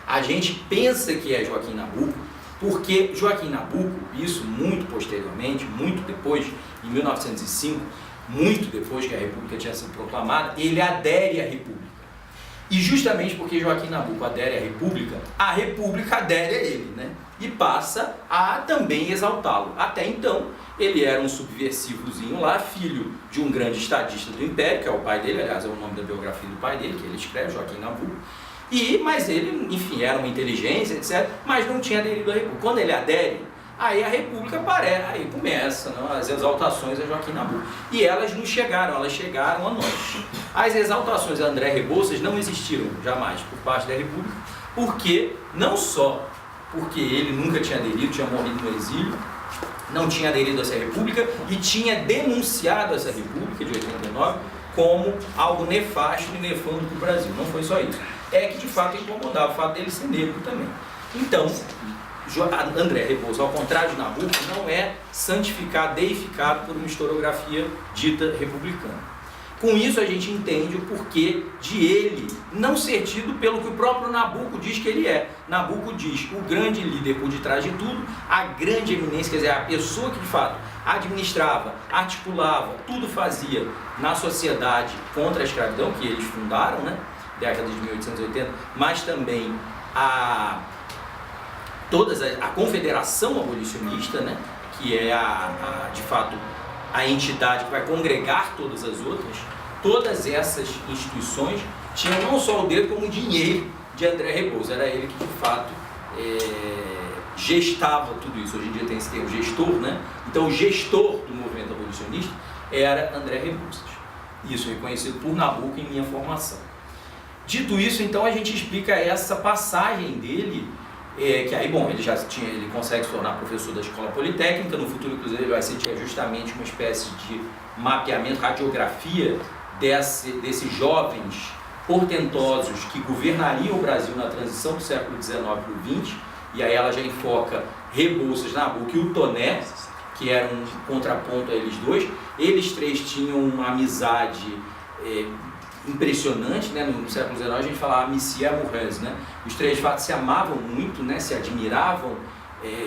A gente pensa que é Joaquim Nabuco porque Joaquim Nabuco, isso muito posteriormente, muito depois, em 1905, muito depois que a República tinha sido proclamada, ele adere à República. E justamente porque Joaquim Nabuco adere à República adere a ele, né? E passa a também exaltá-lo. Até então, ele era um subversivozinho lá, filho de um grande estadista do Império, que é o pai dele, aliás, é o nome da biografia do pai dele, que ele escreve, Joaquim Nabuco. Mas ele, enfim, era uma inteligência, etc., mas não tinha aderido à República. Quando ele adere, aí a República aparece, aí começa, né, as exaltações a Joaquim Nabuco. E elas chegaram a nós. As exaltações a André Rebouças não existiram jamais por parte da República, porque, não só porque ele nunca tinha aderido, tinha morrido no exílio, não tinha aderido a essa República e tinha denunciado essa República de 89 como algo nefasto e nefando para o Brasil. Não foi só isso. É que de fato incomodava o fato dele ser negro também. Então, André Rebouças, ao contrário de Nabuco, não é santificado, deificado por uma historiografia dita republicana. Com isso a gente entende o porquê de ele não ser tido pelo que o próprio Nabuco diz que ele é. Nabuco diz o grande líder por detrás de tudo, a grande eminência, quer dizer, a pessoa que de fato administrava, articulava, tudo fazia na sociedade contra a escravidão, que eles fundaram, né, década de 1880, mas também a confederação abolicionista, né, que é de fato a entidade que vai congregar todas as outras, todas essas instituições tinham não só o dedo como o dinheiro de André Rebouças. Era ele que de fato gestava tudo isso. Hoje em dia tem esse termo gestor, né? Então o gestor do movimento abolicionista era André Rebouças. Isso reconhecido por Nabuco em minha formação. Dito isso, então a gente explica essa passagem dele, que aí, bom, ele consegue se tornar professor da Escola Politécnica. No futuro, inclusive, ele vai ser justamente uma espécie de mapeamento, radiografia desses jovens portentosos que governariam o Brasil na transição do século XIX para o XX. E aí ela já enfoca Rebouças, Nabuco e o Toné, que era um contraponto a eles dois. Eles três tinham uma amizade impressionante, né? No século XIX a gente falava amitié amoureuse, né? Os três de fato se amavam muito, né? Se admiravam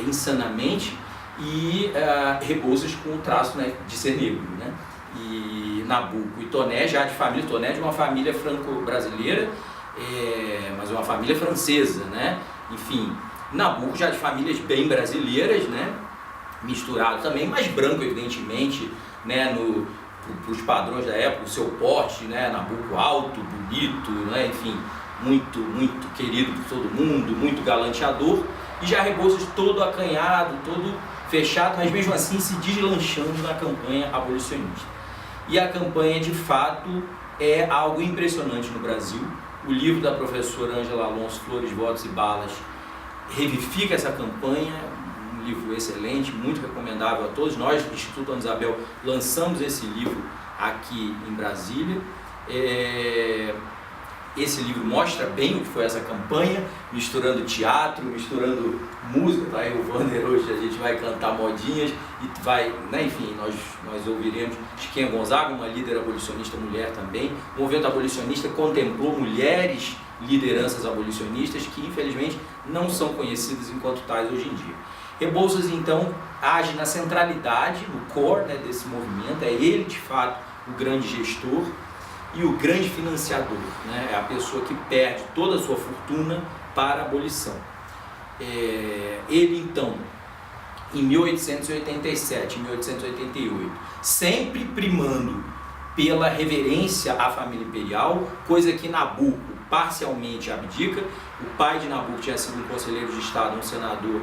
insanamente, e Rebouças com o traço, né, de ser negro, né? E Nabuco e Toné já de família, Toné de uma família franco-brasileira, mas uma família francesa, né? Enfim, Nabuco já de famílias bem brasileiras, né? Misturado também, mas branco evidentemente, né? Para os padrões da época, o seu porte, né? Nabuco alto, bonito, né? Enfim, muito, muito querido por todo mundo, muito galanteador, e já Rebouças todo acanhado, todo fechado, mas mesmo assim se deslanchando na campanha abolicionista. E a campanha, de fato, é algo impressionante no Brasil. O livro da professora Ângela Alonso, Flores, Votos e Balas, revifica essa campanha, um livro excelente, muito recomendável a todos. Nós, Instituto Ana Isabel, lançamos esse livro aqui em Brasília. Esse livro mostra bem o que foi essa campanha, misturando teatro, misturando música. Tá aí o Wander, hoje a gente vai cantar modinhas e vai, né, enfim, nós ouviremos Chiquinha Gonzaga, uma líder abolicionista mulher também. O movimento abolicionista contemplou mulheres lideranças abolicionistas que infelizmente não são conhecidas enquanto tais hoje em dia. Rebouças então age na centralidade, no core, né, desse movimento. É ele de fato o grande gestor e o grande financiador, né? É a pessoa que perde toda a sua fortuna para a abolição. Ele então, em 1887, 1888, sempre primando pela reverência à família imperial, coisa que Nabuco parcialmente abdica. O pai de Nabuco tinha sido um conselheiro de Estado, um senador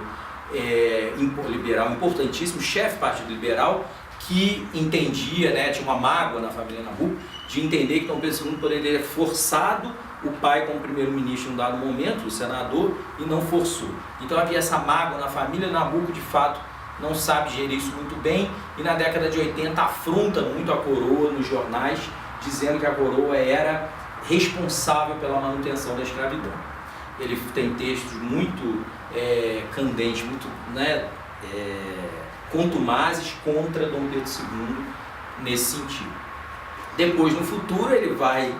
liberal importantíssimo, chefe do Partido Liberal, que entendia, né, tinha uma mágoa na família Nabuco, de entender que Dom Pedro II poderia ter forçado o pai como primeiro-ministro em um dado momento, o senador, e não forçou. Então havia essa mágoa na família. Nabuco, de fato, não sabe gerir isso muito bem, e na década de 80 afronta muito a coroa nos jornais, dizendo que a coroa era responsável pela manutenção da escravidão. Ele tem textos muito candentes, muito, né, contumazes contra Dom Pedro II nesse sentido. Depois, no futuro, ele vai,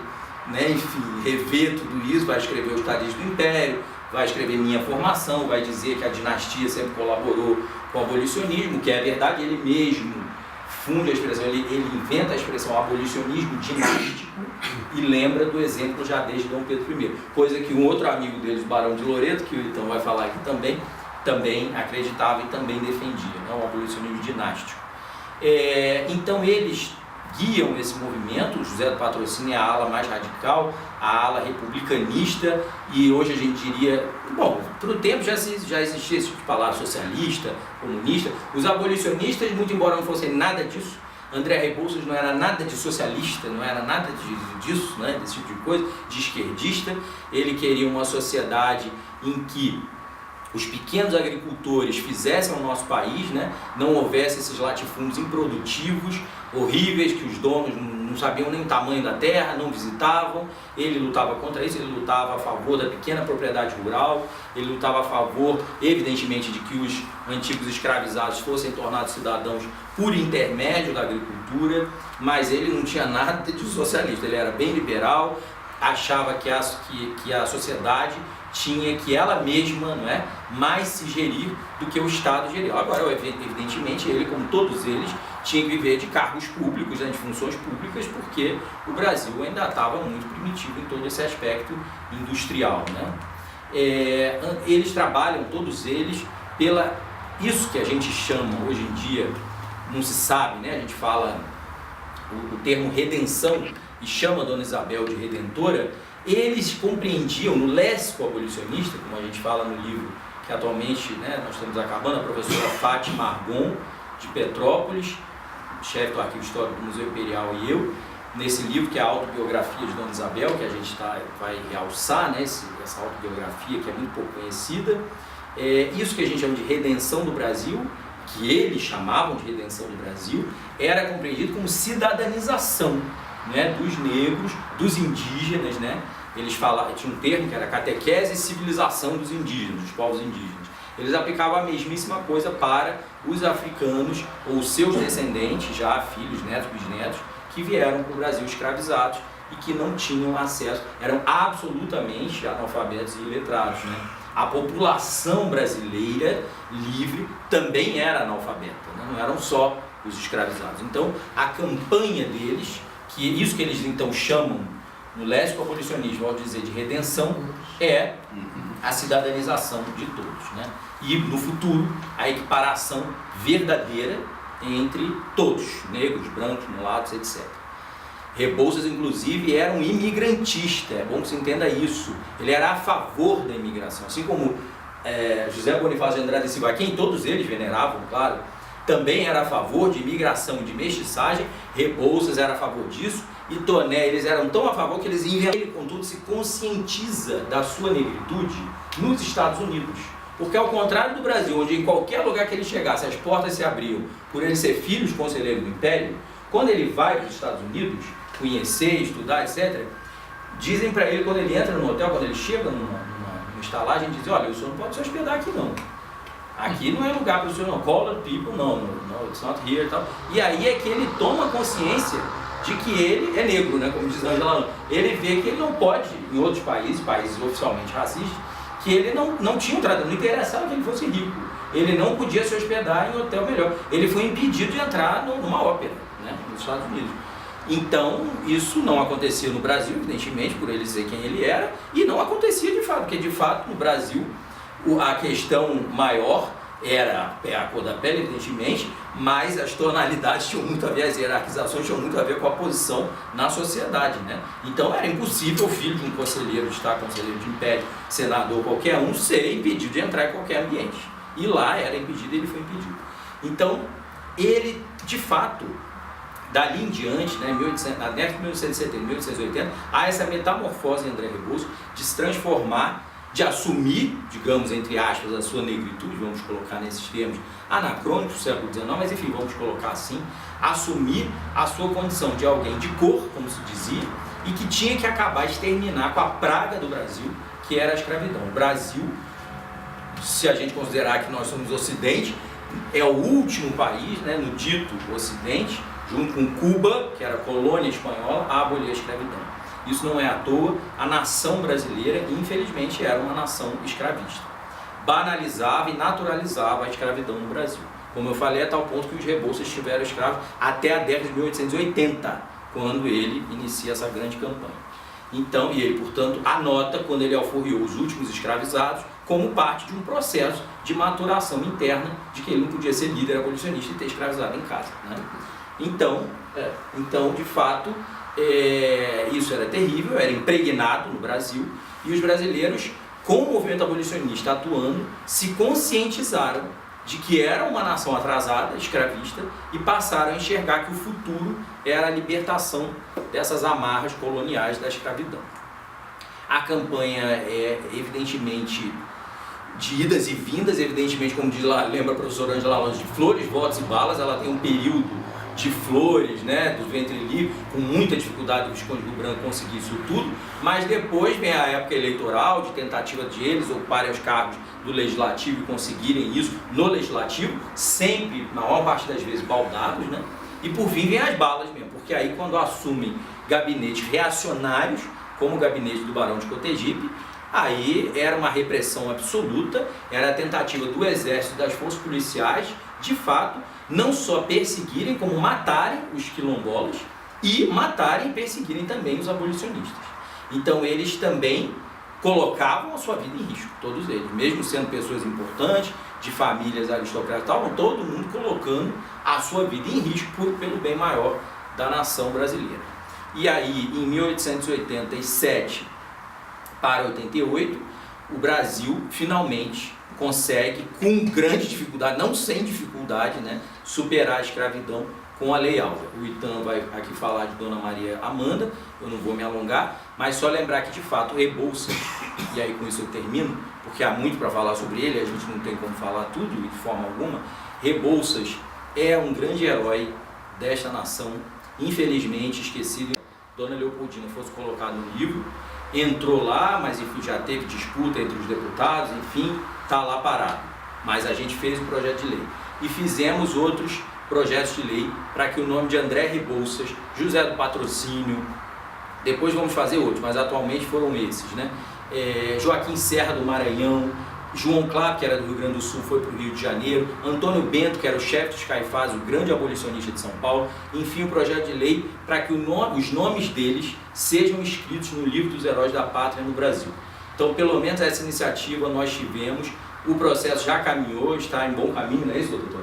né, enfim, rever tudo isso, vai escrever Os Estadistas do Império, vai escrever Minha Formação, vai dizer que a dinastia sempre colaborou com o abolicionismo, que é verdade. Ele mesmo funde a expressão, ele inventa a expressão abolicionismo dinástico e lembra do exemplo já desde Dom Pedro I, coisa que um outro amigo deles, Barão de Loreto, que então vai falar aqui também acreditava e também defendia, né, o abolicionismo dinástico. Então eles guiam esse movimento. O José do Patrocínio é a ala mais radical, a ala republicanista, e hoje a gente diria, bom, para o tempo já existia esse tipo de palavra, socialista, comunista. Os abolicionistas, muito embora não fossem nada disso, André Rebouças não era nada de socialista, não era nada disso, né, desse tipo de coisa, de esquerdista. Ele queria uma sociedade em que os pequenos agricultores fizessem o nosso país, né? Não houvesse esses latifúndios improdutivos, horríveis, que os donos não sabiam nem o tamanho da terra, não visitavam. Ele lutava contra isso, ele lutava a favor da pequena propriedade rural, ele lutava a favor, evidentemente, de que os antigos escravizados fossem tornados cidadãos por intermédio da agricultura, mas ele não tinha nada de socialista. Ele era bem liberal, achava que a sociedade tinha que ela mesma, não é, mais se gerir do que o Estado gerir. Agora, evidentemente, ele, como todos eles, tinha que viver de cargos públicos, né, de funções públicas, porque o Brasil ainda estava muito primitivo em todo esse aspecto industrial, né? Eles trabalham, todos eles, pela isso que a gente chama hoje em dia, não se sabe, né? A gente fala o termo redenção e chama a Dona Isabel de redentora. Eles compreendiam no léxico abolicionista, como a gente fala no livro que atualmente, né, nós estamos acabando, a professora Fátima Argon, de Petrópolis, chefe do Arquivo Histórico do Museu Imperial, e eu, nesse livro que é a autobiografia de Dona Isabel, que a gente vai realçar, né, essa autobiografia que é muito pouco conhecida, isso que a gente chama de redenção do Brasil, que eles chamavam de redenção do Brasil, era compreendido como cidadanização, né, dos negros, dos indígenas, né? Eles falavam, tinha um termo que era catequese e civilização dos indígenas, dos povos indígenas. Eles aplicavam a mesmíssima coisa para os africanos ou seus descendentes, já filhos, netos, bisnetos, que vieram para o Brasil escravizados e que não tinham acesso, eram absolutamente analfabetos e iletrados, né? A população brasileira livre também era analfabeta, né? Não eram só os escravizados. Então, a campanha deles, que isso que eles então chamam no léxico abolicionismo, ao dizer de redenção, é a cidadanização de todos, né? E no futuro, a equiparação verdadeira entre todos, negros, brancos, mulatos, etc. Rebouças, inclusive, era um imigrantista, é bom que você entenda isso. Ele era a favor da imigração, assim como José Bonifácio de Andrade e Silva, quem todos eles veneravam, claro, também era a favor de imigração e de mestiçagem. Rebouças era a favor disso, e Toné, eles eram tão a favor que eles ele, contudo, se conscientiza da sua negritude nos Estados Unidos. Porque ao contrário do Brasil, onde em qualquer lugar que ele chegasse, as portas se abriam por ele ser filho de conselheiro do Império, quando ele vai para os Estados Unidos, conhecer, estudar, etc., dizem para ele, quando ele entra no hotel, quando ele chega numa estalagem, dizem, olha, o senhor não pode se hospedar aqui não. Aqui não é lugar para o senhor não. Colored people, não, it's not here e tal. E aí é que ele toma consciência de que ele é negro, né, como diz Angela. Ele vê que ele não pode, em outros países oficialmente racistas, que ele não tinha um tratamento, não interessava que ele fosse rico. Ele não podia se hospedar em um hotel melhor. Ele foi impedido de entrar numa ópera, né, nos Estados Unidos. Então, isso não acontecia no Brasil, evidentemente, por ele dizer quem ele era, e não acontecia de fato, porque de fato no Brasil a questão maior era a cor da pele, evidentemente, mas as tonalidades tinham muito a ver, as hierarquizações tinham muito a ver com a posição na sociedade, né? Então era impossível o filho de um conselheiro, de estar conselheiro de império, senador, qualquer um, ser impedido de entrar em qualquer ambiente. E lá era impedido e ele foi impedido. Então, ele, de fato, dali em diante, né, na década de 1870, 1880, há essa metamorfose em André Rebouças de se transformar, de assumir, digamos, entre aspas, a sua negritude, vamos colocar nesses termos anacrônicos do século XIX, mas enfim, vamos colocar assim, assumir a sua condição de alguém de cor, como se dizia, e que tinha que acabar, exterminar com a praga do Brasil, que era a escravidão. O Brasil, se a gente considerar que nós somos Ocidente, é o último país, né, no dito Ocidente, junto com Cuba, que era colônia espanhola, a abolir a escravidão. Isso não é à toa, a nação brasileira, infelizmente, era uma nação escravista. Banalizava e naturalizava a escravidão no Brasil. Como eu falei, a tal ponto que os Rebouças estiveram escravos até a década de 1880, quando ele inicia essa grande campanha. Então, e ele, portanto, anota, quando ele alforriou os últimos escravizados, como parte de um processo de maturação interna de que ele não podia ser líder abolicionista e ter escravizado em casa, né? Então, de fato, isso era terrível, era impregnado no Brasil, e os brasileiros, com o movimento abolicionista atuando, se conscientizaram de que era uma nação atrasada, escravista, e passaram a enxergar que o futuro era a libertação dessas amarras coloniais da escravidão. A campanha é, evidentemente, de idas e vindas, evidentemente, como diz lá, lembra a professora Angela Alonso, de flores, votos e balas. Ela tem um período de flores, né, do ventre livre, com muita dificuldade do Visconde Rio Branco conseguir isso tudo, mas depois vem a época eleitoral, de tentativa de eles ocuparem os cargos do Legislativo e conseguirem isso no Legislativo, sempre, na maior parte das vezes, baldados, né, e por fim vem as balas mesmo, porque aí quando assumem gabinetes reacionários, como o gabinete do Barão de Cotegipe, aí era uma repressão absoluta, era a tentativa do Exército e das forças policiais, de fato, não só perseguirem, como matarem os quilombolas e matarem e perseguirem também os abolicionistas. Então eles também colocavam a sua vida em risco, todos eles, mesmo sendo pessoas importantes, de famílias aristocráticas, estavam todo mundo colocando a sua vida em risco pelo bem maior da nação brasileira. E aí, em 1887 para 88, o Brasil finalmente consegue, com grande dificuldade, não sem dificuldade, né, superar a escravidão com a Lei Áurea. O Itan vai aqui falar de Dona Maria Amanda, eu não vou me alongar, mas só lembrar que de fato Rebouças, e aí com isso eu termino, porque há muito para falar sobre ele, a gente não tem como falar tudo de forma alguma. Rebouças é um grande herói desta nação, infelizmente esquecido. Dona Leopoldina fosse colocada no livro, entrou lá, mas enfim, já teve disputa entre os deputados, enfim, está lá parado. Mas a gente fez o projeto de lei e fizemos outros projetos de lei para que o nome de André Rebouças, José do Patrocínio, depois vamos fazer outros, mas atualmente foram esses, né? Joaquim Serra do Maranhão, João Clapp, que era do Rio Grande do Sul, foi para o Rio de Janeiro, Antônio Bento, que era o chefe dos Caifás, o grande abolicionista de São Paulo, enfim, o projeto de lei para que os nomes deles sejam escritos no livro dos heróis da pátria no Brasil. Então, pelo menos essa iniciativa nós tivemos, o processo já caminhou, está em bom caminho, não é isso, doutor?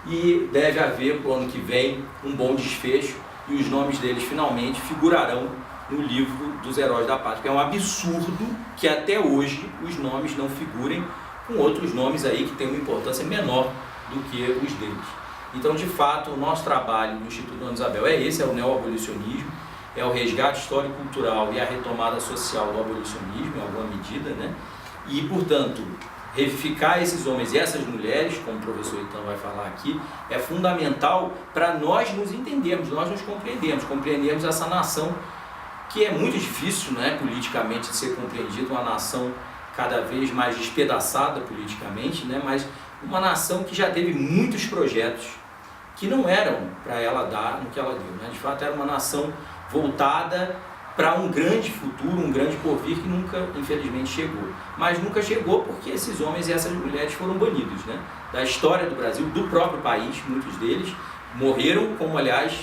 E deve haver, para o ano que vem, um bom desfecho e os nomes deles finalmente figurarão no livro dos heróis da pátria. É um absurdo que até hoje os nomes não figurem com outros nomes aí que têm uma importância menor do que os deles. Então, de fato, o nosso trabalho no Instituto Dona Isabel é esse, é o neoabolicionismo, é o resgate histórico-cultural e a retomada social do abolicionismo, em alguma medida, né? E, portanto, revivificar esses homens e essas mulheres, como o professor Itan vai falar aqui, é fundamental para nós nos entendermos, nós nos compreendermos essa nação que é muito difícil, né, politicamente de ser compreendida, uma nação cada vez mais despedaçada politicamente, né, mas uma nação que já teve muitos projetos que não eram para ela dar no que ela deu, né? De fato era uma nação voltada para um grande futuro, um grande porvir que nunca, infelizmente, chegou. Mas nunca chegou porque esses homens e essas mulheres foram banidos, né, da história do Brasil, do próprio país. Muitos deles morreram, como, aliás,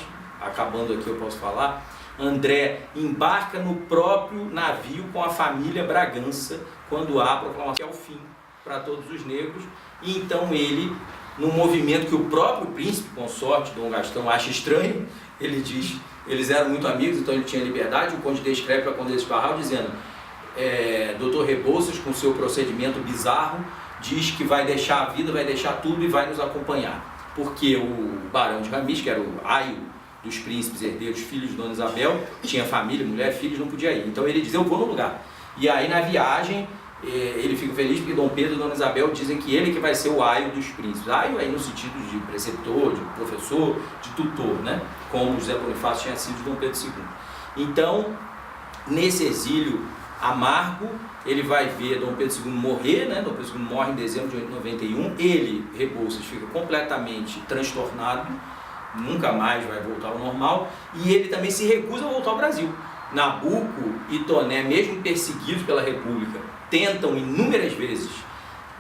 acabando aqui eu posso falar, André embarca no próprio navio com a família Bragança, quando há a proclamação que é o fim para todos os negros. E então ele, num movimento que o próprio príncipe consorte, Dom Gastão, acha estranho, ele diz... Eles eram muito amigos, então ele tinha liberdade. O conde descreve para a Condessa de Parral dizendo: Dr. Rebouças, com seu procedimento bizarro, diz que vai deixar a vida, vai deixar tudo e vai nos acompanhar. Porque o barão de Ramis, que era o aio dos príncipes herdeiros, filhos de Dona Isabel, tinha família, mulher, filhos, não podia ir. Então ele diz: eu vou no lugar. E aí na viagem ele fica feliz porque Dom Pedro e Dona Isabel dizem que ele que vai ser o aio dos príncipes. Aio aí no sentido de preceptor, de professor, de tutor, né? Como José Bonifácio tinha sido de Dom Pedro II. Então, nesse exílio amargo, ele vai ver Dom Pedro II morrer, né? Dom Pedro II morre em dezembro de 1891, ele, Rebouças, fica completamente transtornado, nunca mais vai voltar ao normal, e ele também se recusa a voltar ao Brasil. Nabuco e Toné, mesmo perseguidos pela República, tentam inúmeras vezes,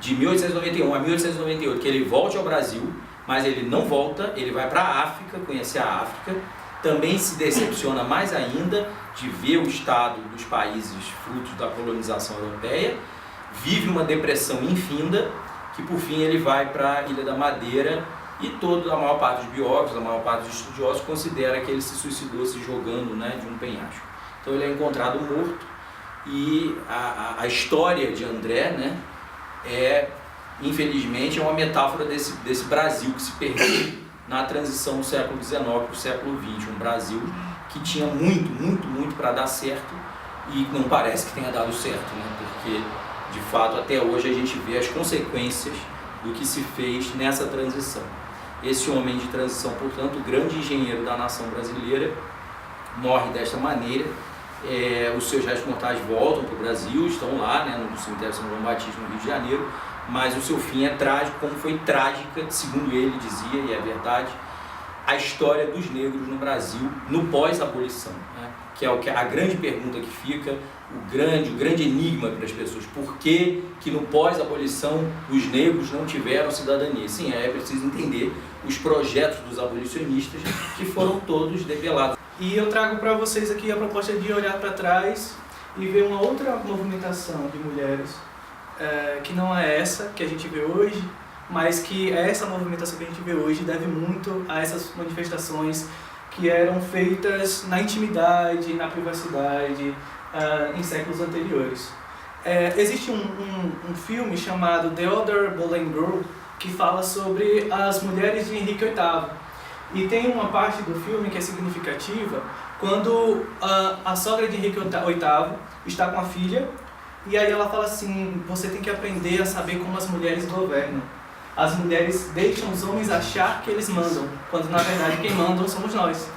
de 1891 a 1898, que ele volte ao Brasil, mas ele não volta, ele vai para a África, conhecer a África, também se decepciona mais ainda de ver o estado dos países frutos da colonização europeia, vive uma depressão infinda, que por fim ele vai para a Ilha da Madeira, e a maior parte dos biógrafos, a maior parte dos estudiosos considera que ele se suicidou se jogando, né, de um penhasco. Então ele é encontrado morto, e a história de André, né, infelizmente, é uma metáfora desse Brasil que se perdeu na transição do século XIX para o século XX. Um Brasil que tinha muito para dar certo e não parece que tenha dado certo, né, porque, de fato, até hoje a gente vê as consequências do que se fez nessa transição. Esse homem de transição, portanto, o grande engenheiro da nação brasileira, morre desta maneira. Os seus restos mortais voltam para o Brasil, estão lá, né, no cemitério São João Batista, no Rio de Janeiro, mas o seu fim é trágico, como foi trágica, segundo ele dizia, e é verdade, a história dos negros no Brasil no pós-abolição, né, que é a grande pergunta que fica, o grande enigma para as pessoas. Por que no pós-abolição os negros não tiveram cidadania? Sim, é preciso entender os projetos dos abolicionistas, que foram todos develados. E eu trago para vocês aqui a proposta de olhar para trás e ver uma outra movimentação de mulheres que não é essa que a gente vê hoje, mas que essa movimentação que a gente vê hoje deve muito a essas manifestações que eram feitas na intimidade, na privacidade, em séculos anteriores. Existe um filme chamado The Other Boleyn Girl, que fala sobre as mulheres de Henrique VIII. E tem uma parte do filme que é significativa, quando a sogra de Henrique VIII está com a filha, e aí ela fala assim: você tem que aprender a saber como as mulheres governam. As mulheres deixam os homens achar que eles mandam, quando na verdade quem mandam somos nós.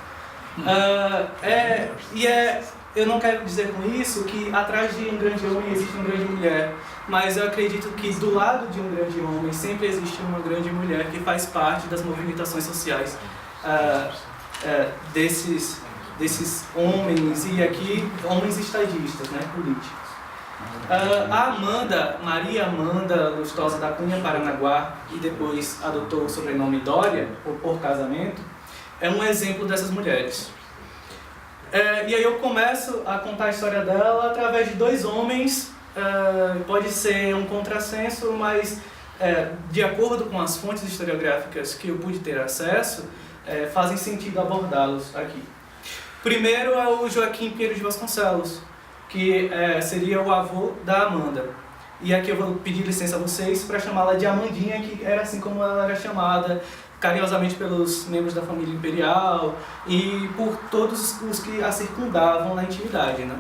Eu não quero dizer com isso que atrás de um grande homem existe uma grande mulher, mas eu acredito que do lado de um grande homem sempre existe uma grande mulher que faz parte das movimentações sociais desses homens, e aqui homens estadistas, né, políticos. A Maria Amanda Lustosa da Cunha Paranaguá, e depois adotou o sobrenome Dória, por casamento, é um exemplo dessas mulheres. E aí eu começo a contar a história dela através de dois homens. Pode ser um contrassenso, mas de acordo com as fontes historiográficas que eu pude ter acesso, fazem sentido abordá-los aqui. Primeiro é o Joaquim Pinheiro de Vasconcelos, que seria o avô da Amanda. E aqui eu vou pedir licença a vocês para chamá-la de Amandinha, que era assim como ela era chamada carinhosamente pelos membros da família imperial e por todos os que a circundavam na intimidade, né?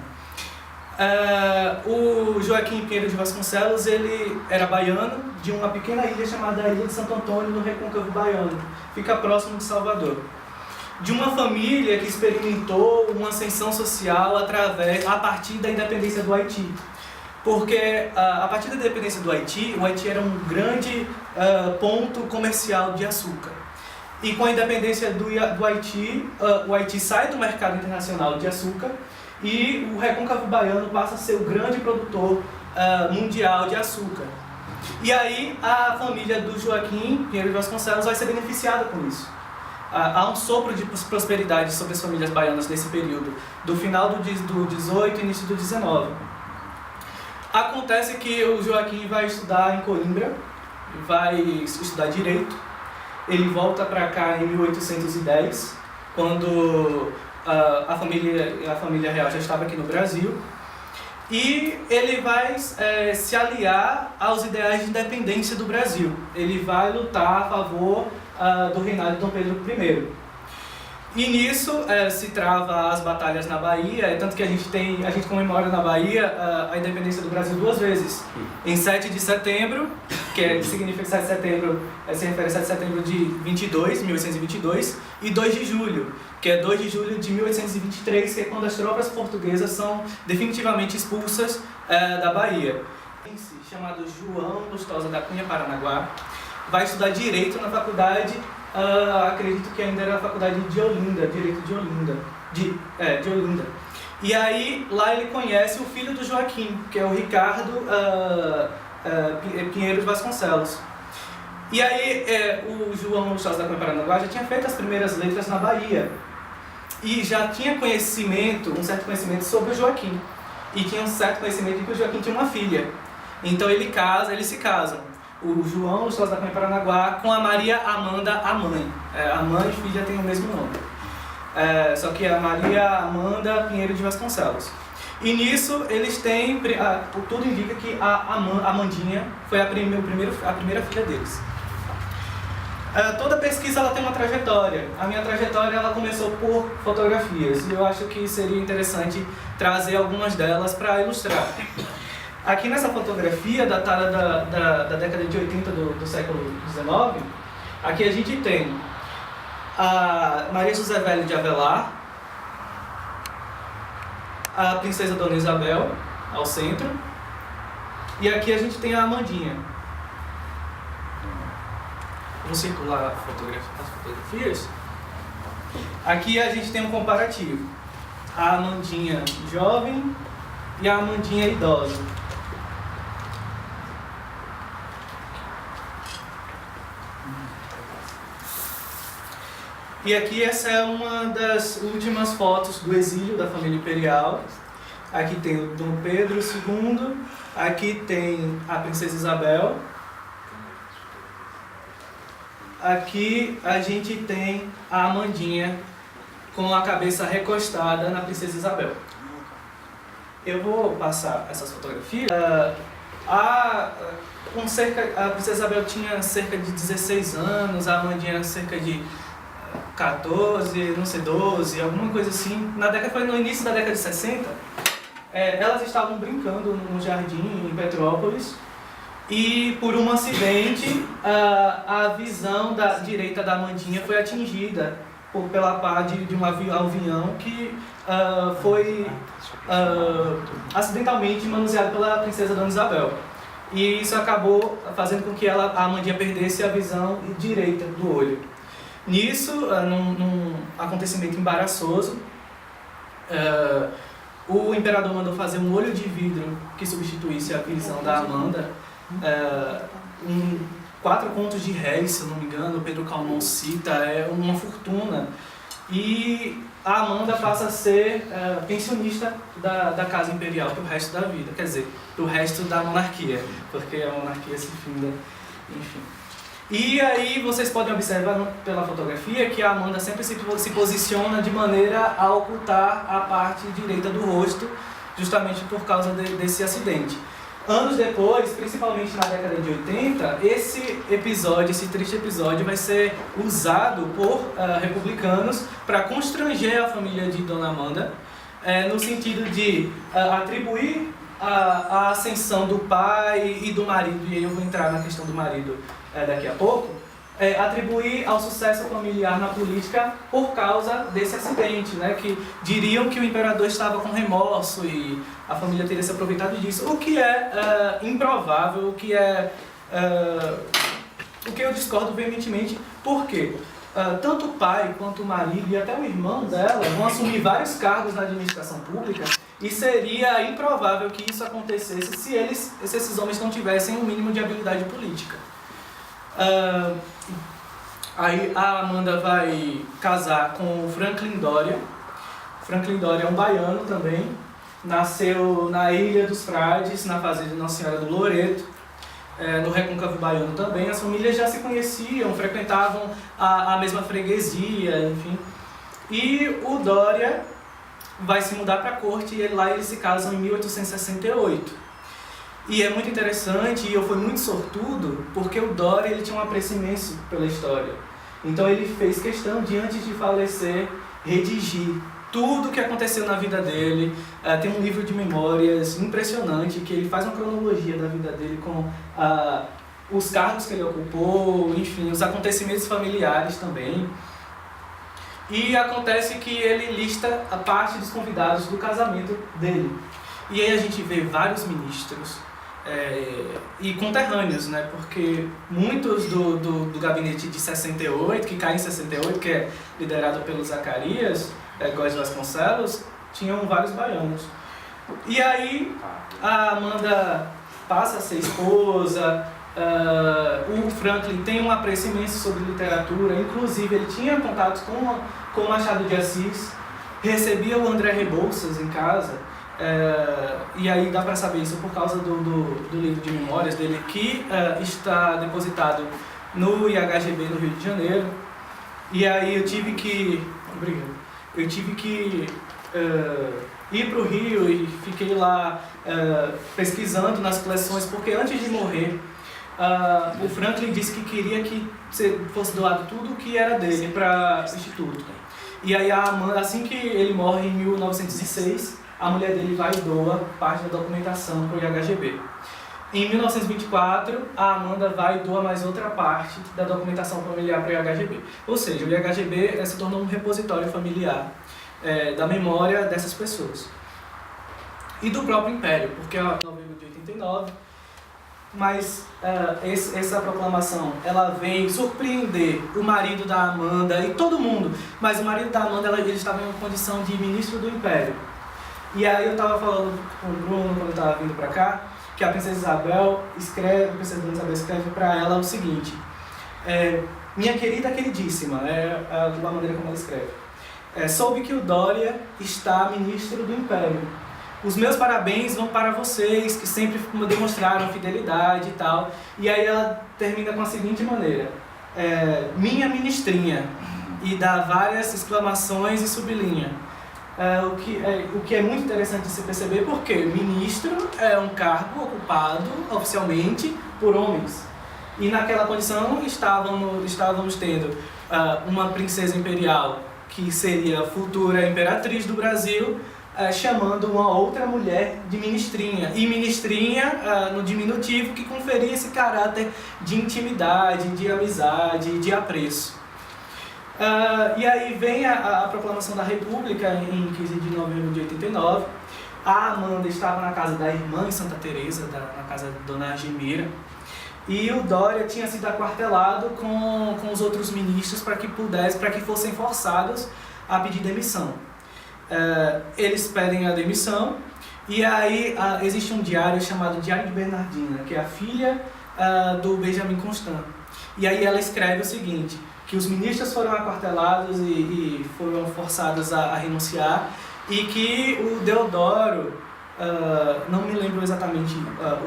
O Joaquim Pinheiro de Vasconcelos, ele era baiano, de uma pequena ilha chamada Ilha de Santo Antônio, no Recôncavo Baiano, fica próximo de Salvador. De uma família que experimentou uma ascensão social a partir da independência do Haiti. Porque a partir da independência do Haiti, o Haiti era um grande ponto comercial de açúcar. E com a independência do Haiti, o Haiti sai do mercado internacional de açúcar e o Recôncavo Baiano passa a ser o grande produtor mundial de açúcar. E aí a família do Joaquim Pinheiro de Vasconcelos vai ser beneficiada com isso. Há um sopro de prosperidade sobre as famílias baianas nesse período, do final do 18 e início do 19. Acontece que o Joaquim vai estudar em Coimbra, vai estudar Direito. Ele volta para cá em 1810, quando a família real já estava aqui no Brasil. E ele vai se aliar aos ideais de independência do Brasil. Ele vai lutar a favor do reinado de Dom Pedro I. E nisso se trava as batalhas na Bahia, tanto que a gente comemora na Bahia a independência do Brasil duas vezes. Em 7 de setembro, que significa 7 de setembro, se refere a 7 de setembro de 1822, e 2 de julho, que é 2 de julho de 1823, que é quando as tropas portuguesas são definitivamente expulsas da Bahia. Chamado João Lustosa da Cunha Paranaguá, vai estudar Direito na faculdade, acredito que ainda era a faculdade de Olinda, Direito de Olinda, de Olinda. E aí, lá ele conhece o filho do Joaquim, que é o Ricardo Pinheiro de Vasconcelos. E aí, o João Lustosa da Cunha Paranaguá já tinha feito as primeiras letras na Bahia, e já tinha um certo conhecimento sobre o Joaquim, e tinha um certo conhecimento de que o Joaquim tinha uma filha. Então eles se casam. O João Lustosa da Cunha Paranaguá com a Maria Amanda, a mãe. A mãe e filha têm o mesmo nome. Só que a Maria Amanda Pinheiro de Vasconcelos. E nisso eles têm, tudo indica que a Amandinha foi a primeira filha deles. Toda pesquisa ela tem uma trajetória. A minha trajetória ela começou por fotografias. E eu acho que seria interessante trazer algumas delas para ilustrar. Aqui nessa fotografia, datada da década de 80 do século XIX, aqui a gente tem a Maria José Velho de Avelar, a princesa Dona Isabel, ao centro, e aqui a gente tem a Amandinha. Vou circular as fotografias. Aqui a gente tem um comparativo. A Amandinha jovem e a Amandinha idosa. E aqui essa é uma das últimas fotos do exílio da família imperial. aqui tem o Dom Pedro II, aqui tem a Princesa Isabel, aqui a gente tem a Amandinha com a cabeça recostada na Princesa Isabel. Eu vou passar essas fotografias. A Princesa Isabel tinha cerca de 16 anos, a Amandinha cerca de 14, não sei, 12, alguma coisa assim. Foi no início da década de 60. Elas estavam brincando num jardim em Petrópolis e, por um acidente, a visão da direita da Amandinha foi atingida pela pá de um avião que foi acidentalmente manuseado pela princesa Dona Isabel. E isso acabou fazendo com que a Amandinha perdesse a visão direita do olho. Nisso, num acontecimento embaraçoso, o imperador mandou fazer um olho de vidro que substituísse a visão da Amanda. 4 contos de réis, se eu não me engano, Pedro Calmon cita, é uma fortuna. E a Amanda passa a ser pensionista da Casa Imperial para o resto da vida, quer dizer, para o resto da monarquia, porque a monarquia se finda, enfim. E aí vocês podem observar pela fotografia que a Amanda sempre se posiciona de maneira a ocultar a parte direita do rosto, justamente por causa desse acidente. Anos depois, principalmente na década de 80, esse triste episódio vai ser usado por republicanos para constranger a família de Dona Amanda, no sentido de atribuir a ascensão do pai e do marido, e aí eu vou entrar na questão do marido daqui a pouco, atribuir ao sucesso familiar na política por causa desse acidente, né? Que diriam que o imperador estava com remorso e a família teria se aproveitado disso, o que é improvável, o que eu discordo veementemente. Por quê? Tanto o pai quanto o marido e até o irmão dela vão assumir vários cargos na administração pública e seria improvável que isso acontecesse se esses homens não tivessem um mínimo de habilidade política. Aí a Amanda vai casar com o Franklin Doria. Franklin Doria é um baiano também, nasceu na Ilha dos Frades, na fazenda de Nossa Senhora do Loreto, no Recôncavo Baiano também. As famílias já se conheciam, frequentavam a mesma freguesia, enfim. E o Doria vai se mudar para a corte e lá eles se casam em 1868. E é muito interessante, e eu fui muito sortudo, porque o Doria ele tinha um apreço imenso pela história. Então ele fez questão de, antes de falecer, redigir tudo o que aconteceu na vida dele. Tem um livro de memórias impressionante, que ele faz uma cronologia da vida dele com os cargos que ele ocupou, enfim, os acontecimentos familiares também. E acontece que ele lista a parte dos convidados do casamento dele. E aí a gente vê vários ministros e conterrâneos, né? Porque muitos do gabinete de 68, que cai em 68, que é liderado pelo Zacarias Góes Vasconcelos, tinham vários baianos. E aí a Amanda passa a ser esposa, o Franklin tem um apreço imenso sobre literatura, inclusive ele tinha contatos com o Machado de Assis, recebia o André Rebouças em casa. E aí dá para saber isso por causa do livro de memórias dele, que está depositado no IHGB no Rio de Janeiro. E aí eu tive que ir para o Rio e fiquei lá pesquisando nas coleções, porque antes de morrer o Franklin disse que queria que fosse doado tudo o que era dele para o Instituto. E aí assim que ele morre em 1906, a mulher dele vai e doa parte da documentação para o IHGB. Em 1924, a Amanda vai e doa mais outra parte da documentação familiar para o IHGB. Ou seja, o IHGB se tornou um repositório familiar da memória dessas pessoas. E do próprio Império, porque é novembro de 89, mas essa proclamação ela vem surpreender o marido da Amanda e todo mundo. Mas o marido da Amanda ele estava em uma condição de ministro do Império. E aí eu estava falando com o Bruno quando eu estava vindo para cá, que a princesa Isabel escreve para ela o seguinte: minha querida queridíssima, a maneira como ela escreve, soube que o Doria está ministro do Império. os meus parabéns vão para vocês, que sempre demonstraram fidelidade e tal. E aí ela termina com a seguinte maneira: minha ministrinha, e dá várias exclamações e sublinha. O que é muito interessante de se perceber, porque ministro é um cargo ocupado oficialmente por homens. E naquela condição estávamos tendo uma princesa imperial, que seria a futura imperatriz do Brasil, chamando uma outra mulher de ministrinha. E ministrinha no diminutivo, que conferia esse caráter de intimidade, de amizade, de apreço. E aí vem a proclamação da República em 15 de novembro de 89. A Amanda estava na casa da irmã em Santa Teresa, na casa da Dona Argemira. E o Doria tinha sido aquartelado com os outros ministros para que fossem forçados a pedir demissão. Eles pedem a demissão, e aí existe um diário chamado Diário de Bernardina, que é a filha do Benjamin Constant. E aí ela escreve o seguinte: que os ministros foram aquartelados e foram forçados a renunciar, e que o Deodoro, não me lembro exatamente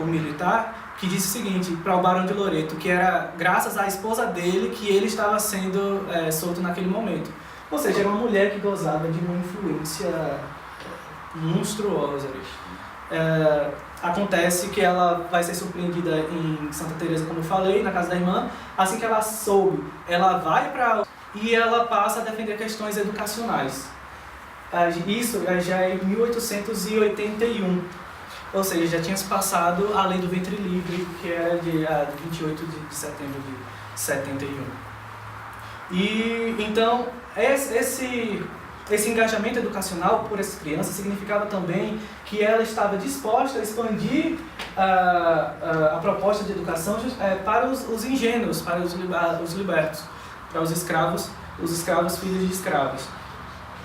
o militar, que disse o seguinte para o Barão de Loreto, que era graças à esposa dele que ele estava sendo solto naquele momento. Ou seja, era uma mulher que gozava de uma influência monstruosa. Acontece que ela vai ser surpreendida em Santa Teresa, como eu falei, na casa da irmã. Assim que ela soube, ela vai e ela passa a defender questões educacionais. Isso já é em 1881. Ou seja, já tinha se passado a lei do ventre livre, que era de 28 de setembro de 71. E então, esse engajamento educacional por essas crianças significava também que ela estava disposta a expandir a proposta de educação para os ingênuos, para os libertos, para os escravos filhos de escravos,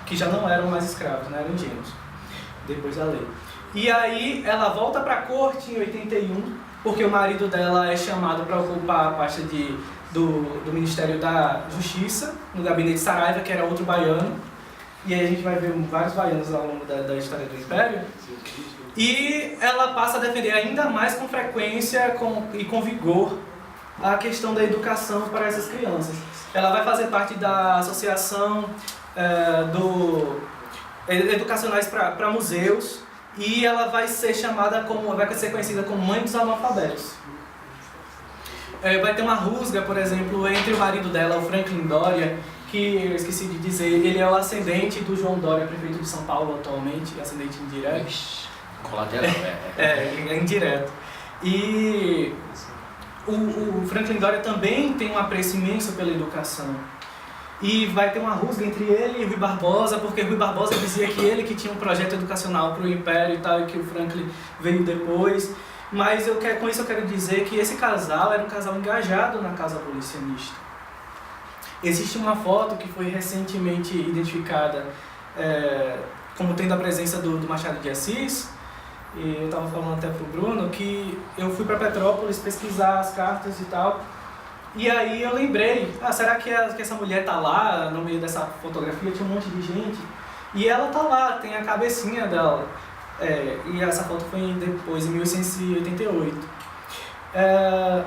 que já não eram mais escravos, né, eram ingênuos, depois da lei. E aí ela volta para a corte em 81, porque o marido dela é chamado para ocupar a pasta do Ministério da Justiça, no gabinete Saraiva, que era outro baiano. E aí a gente vai ver vários baianos ao longo da história do Império. E ela passa a defender ainda mais com frequência e com vigor a questão da educação para essas crianças. Ela vai fazer parte da associação educacionais para museus, e ela vai ser conhecida como Mãe dos Analfabetos. Vai ter uma rusga, por exemplo, entre o marido dela, o Franklin Doria, que eu esqueci de dizer, ele é o ascendente do João Doria, prefeito de São Paulo atualmente, ascendente indireto. Colateral, é indireto. E o Franklin Doria também tem um apreço imenso pela educação. E vai ter uma rusga entre ele e Rui Barbosa, porque Rui Barbosa dizia que ele que tinha um projeto educacional para o Império e tal, e que o Franklin veio depois. Mas com isso eu quero dizer que esse casal era um casal engajado na causa abolicionista. Existe uma foto que foi recentemente identificada como tendo a presença do Machado de Assis, e eu estava falando até para o Bruno que eu fui para Petrópolis pesquisar as cartas e tal, e aí eu lembrei, será que essa mulher está lá no meio dessa fotografia? Tinha um monte de gente, e ela está lá, tem a cabecinha dela, e essa foto foi depois, em 1888.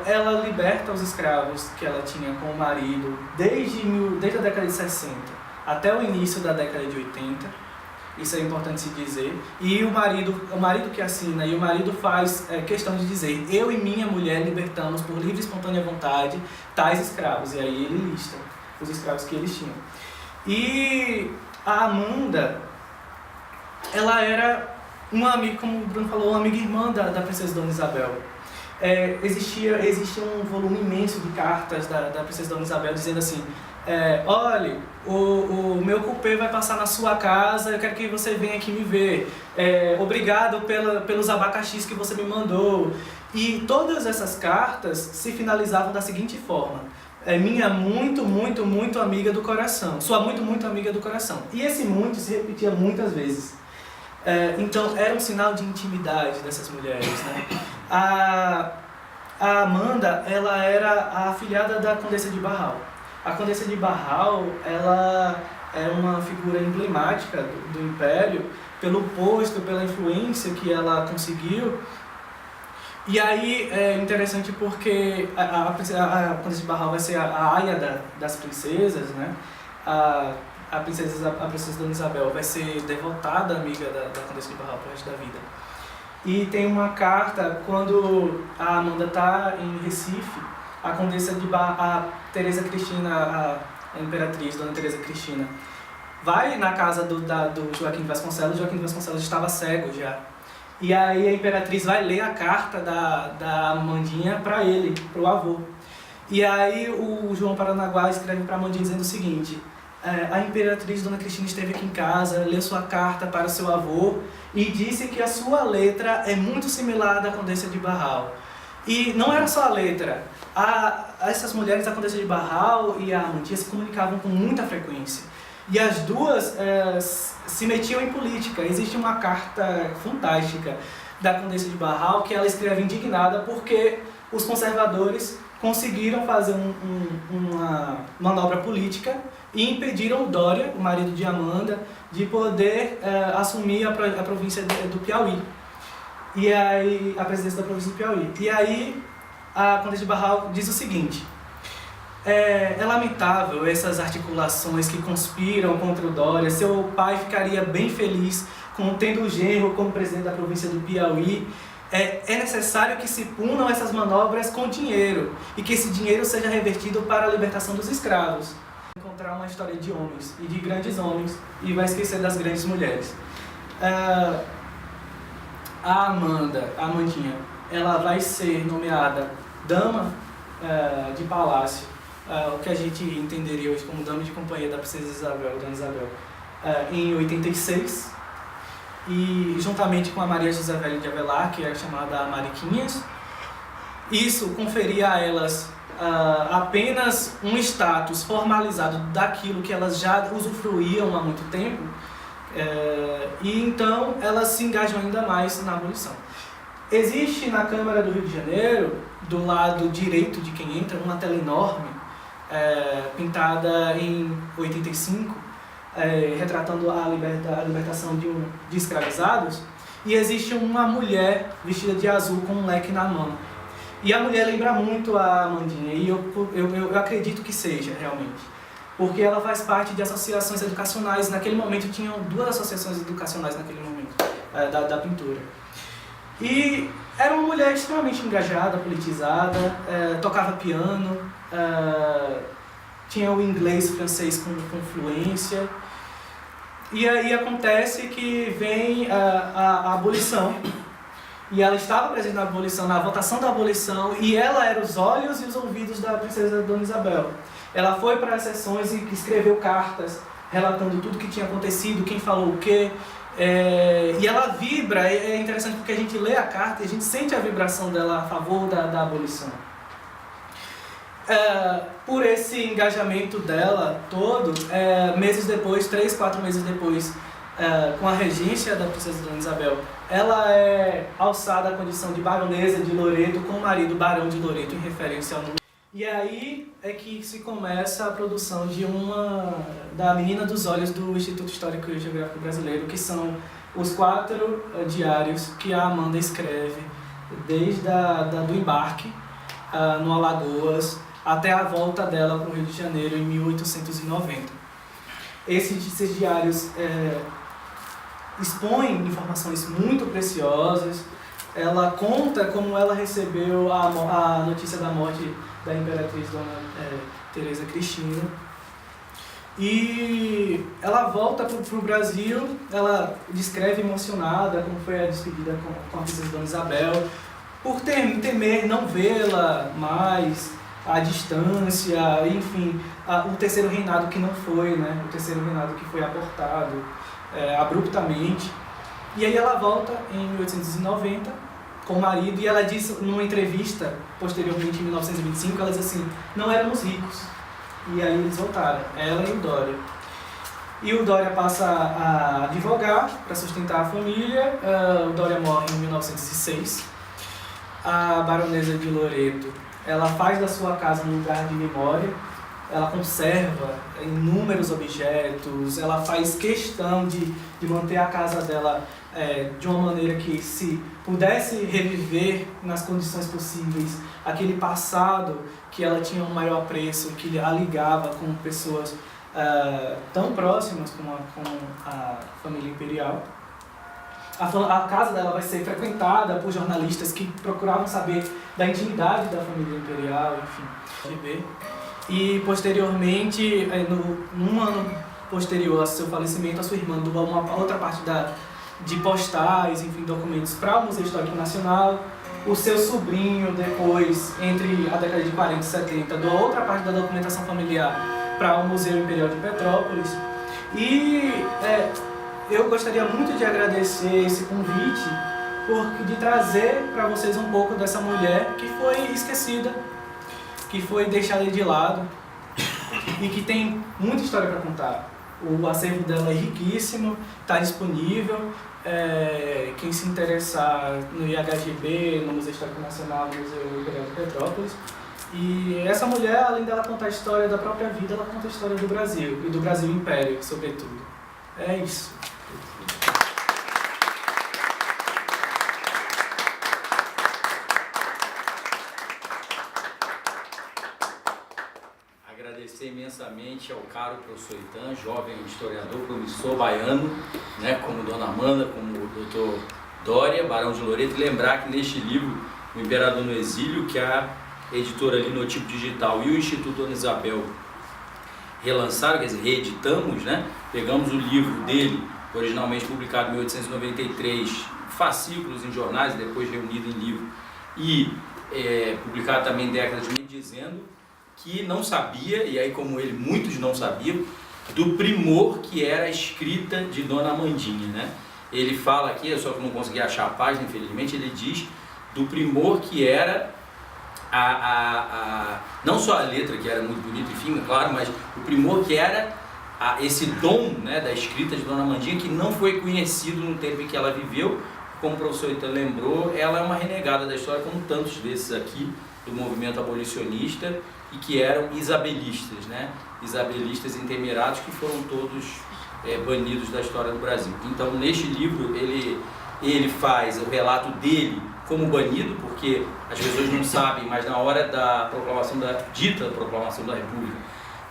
Ela liberta os escravos que ela tinha com o marido desde a década de 60 até o início da década de 80. Isso é importante se dizer. E o marido que assina, e o marido faz questão de dizer: eu e minha mulher libertamos por livre e espontânea vontade tais escravos. E aí ele lista os escravos que eles tinham. E a Amanda, ela era uma amiga, como o Bruno falou, uma amiga irmã da princesa Dona Isabel. Existia um volume imenso de cartas da princesa Dona Isabel dizendo assim: olha, o meu cupê vai passar na sua casa, eu quero que você venha aqui me ver, obrigado pelos abacaxis que você me mandou. E todas essas cartas se finalizavam da seguinte forma: minha muito, muito, muito amiga do coração, sua muito, muito amiga do coração. E esse muito se repetia muitas vezes. Então era um sinal de intimidade dessas mulheres, né? A Amanda, ela era a afilhada da Condessa de Barral. A Condessa de Barral, ela é uma figura emblemática do Império, pelo posto, pela influência que ela conseguiu. E aí é interessante porque a Condessa de Barral vai ser a aia das princesas, né? A princesa Dona Isabel vai ser devotada amiga da Condessa de Barral pro resto da vida. E tem uma carta, quando a Amanda está em Recife, a Condessa de a Teresa Cristina, a imperatriz, Dona Teresa Cristina, vai na casa do Joaquim de Vasconcelos. Joaquim de Vasconcelos estava cego já. E aí a imperatriz vai ler a carta da Amandinha para ele, para o avô. E aí o João Paranaguá escreve para a Amandinha dizendo o seguinte: a imperatriz Dona Cristina esteve aqui em casa, leu sua carta para o seu avô e disse que a sua letra é muito similar à da Condessa de Barral. E não era só a letra. Essas mulheres, a Condessa de Barral e a Amandinha, se comunicavam com muita frequência. E as duas se metiam em política. Existe uma carta fantástica da Condessa de Barral que ela escreve indignada porque os conservadores conseguiram fazer uma manobra política e impediram o Dória, o marido de Amanda, de poder assumir a província do Piauí. E aí, a presidência da província do Piauí. E aí a Condessa de Barral diz o seguinte: é lamentável essas articulações que conspiram contra o Dória. Seu pai ficaria bem feliz com tendo o genro como presidente da província do Piauí. É necessário que se punam essas manobras com dinheiro e que esse dinheiro seja revertido para a libertação dos escravos. Encontrar uma história de homens e de grandes homens e vai esquecer das grandes mulheres. A Amandinha, ela vai ser nomeada dama de palácio, o que a gente entenderia hoje como dama de companhia da princesa Isabel, Dona Isabel, em 86, e juntamente com a Maria José Velha de Avelar, que é chamada Mariquinhas. Isso conferia a elas apenas um status formalizado daquilo que elas já usufruíam há muito tempo, e então elas se engajam ainda mais na abolição. Existe na Câmara do Rio de Janeiro, do lado direito de quem entra, uma tela enorme, pintada em 85, retratando a libertação de escravizados, e existe uma mulher vestida de azul com um leque na mão. E a mulher lembra muito a Amandinha, e eu acredito que seja, realmente. Porque ela faz parte de associações educacionais. Naquele momento tinham 2 associações educacionais naquele momento, da pintura. E era uma mulher extremamente engajada, politizada, tocava piano, tinha o inglês e francês com fluência. E aí acontece que vem a abolição. E ela estava presente na abolição, na votação da abolição, e ela era os olhos e os ouvidos da princesa Dona Isabel. Ela foi para as sessões e escreveu cartas relatando tudo que tinha acontecido, quem falou o quê. E ela vibra, é interessante porque a gente lê a carta e a gente sente a vibração dela a favor da abolição. Por esse engajamento dela todo, meses depois, 3, 4 meses depois, com a regência da princesa Dona Isabel, ela é alçada à condição de baronesa de Loreto com o marido Barão de Loreto, em referência ao nome. E aí é que se começa a produção da Menina dos Olhos do Instituto Histórico e Geográfico Brasileiro, que são os 4 diários que a Amanda escreve desde do embarque no Alagoas até a volta dela para o Rio de Janeiro em 1890. Esses diários expõem informações muito preciosas. Ela conta como ela recebeu a notícia da morte da imperatriz Dona Teresa Cristina. E ela volta para o Brasil, ela descreve emocionada como foi a despedida com a princesa Dona Isabel, por temer não vê-la mais, a distância, enfim, o terceiro reinado que não foi, né? O terceiro reinado que foi abortado abruptamente. E aí ela volta em 1890 com o marido, e ela diz numa entrevista posteriormente em 1925, ela diz assim: não éramos ricos. E aí eles voltaram, ela e o Dória. E o Dória passa a advogar para sustentar a família. O Dória morre em 1906. A baronesa de Loreto, ela faz da sua casa um lugar de memória. ela conserva inúmeros objetos, ela faz questão de manter a casa dela de uma maneira que, se pudesse reviver nas condições possíveis aquele passado que ela tinha um maior apreço, que a ligava com pessoas tão próximas como a família imperial. A casa dela vai ser frequentada por jornalistas que procuravam saber da intimidade da família imperial, enfim. E posteriormente, num ano posterior ao seu falecimento, a sua irmã doou uma outra parte de postais, enfim, documentos para o Museu Histórico Nacional. O seu sobrinho, depois, entre a década de 40 e 70, doou outra parte da documentação familiar para o Museu Imperial de Petrópolis. E eu gostaria muito de agradecer esse convite, de trazer para vocês um pouco dessa mulher que foi esquecida, que foi deixada de lado e que tem muita história para contar. O acervo dela é riquíssimo, está disponível. Quem se interessar no IHGB, no Museu Histórico Nacional, no Museu Imperial de Petrópolis. E essa mulher, além dela contar a história da própria vida, ela conta a história do Brasil, e do Brasil Império, sobretudo. É isso. Agradecer imensamente ao caro professor Itan, jovem historiador, promissor baiano, né, como Dona Amanda, como o doutor Dória, Barão de Loreto, e lembrar que neste livro, O Imperador no Exílio, que a editora Linotipo Digital e o Instituto Dona Isabel relançaram, quer dizer, reeditamos, né? Pegamos o livro dele, originalmente publicado em 1893, fascículos em jornais, depois reunido em livro, e publicado também em décadas de 2000, dizendo que não sabia, e aí como ele, muitos não sabiam, do primor que era a escrita de Dona Amandinha, né? Ele fala aqui, só que eu não consegui achar a página, infelizmente, ele diz do primor que era não só a letra, que era muito bonita, enfim, claro, mas o primor que era esse dom, né, da escrita de Dona Amandinha, que não foi conhecido no tempo em que ela viveu. Como o professor Itan lembrou, ela é uma renegada da história, como tantos desses aqui do movimento abolicionista, e que eram isabelistas, né? Isabelistas intemerados, que foram todos banidos da história do Brasil. Então, neste livro, ele faz o relato dele como banido, porque as pessoas não sabem, mas na hora da proclamação dita proclamação da República,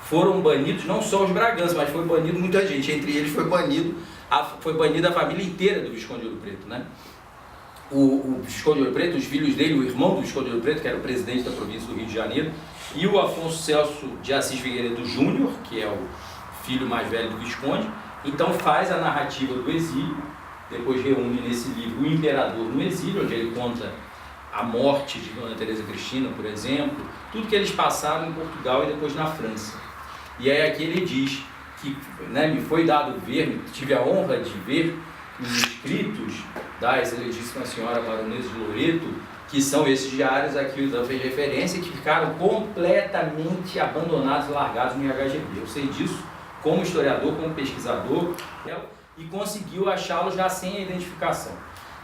foram banidos não só os Braganças, mas foi banido muita gente. Entre eles foi banida a família inteira do Visconde de Ouro Preto, né? O Visconde de Ouro Preto, os filhos dele, o irmão do Visconde de Ouro Preto, que era o presidente da província do Rio de Janeiro, e o Afonso Celso de Assis Figueiredo Júnior, que é o filho mais velho do Visconde. Então faz a narrativa do exílio, depois reúne nesse livro O Imperador no Exílio, onde ele conta a morte de Dona Teresa Cristina, por exemplo, tudo que eles passaram em Portugal e depois na França. E aí aqui ele diz que, né, me foi dado ver, tive a honra de ver os escritos da excelentíssima senhora Baronesa de Loreto, que são esses diários aqui da referência, que ficaram completamente abandonados e largados no IHGB. Eu sei disso como historiador, como pesquisador, e conseguiu achá-los já sem a identificação.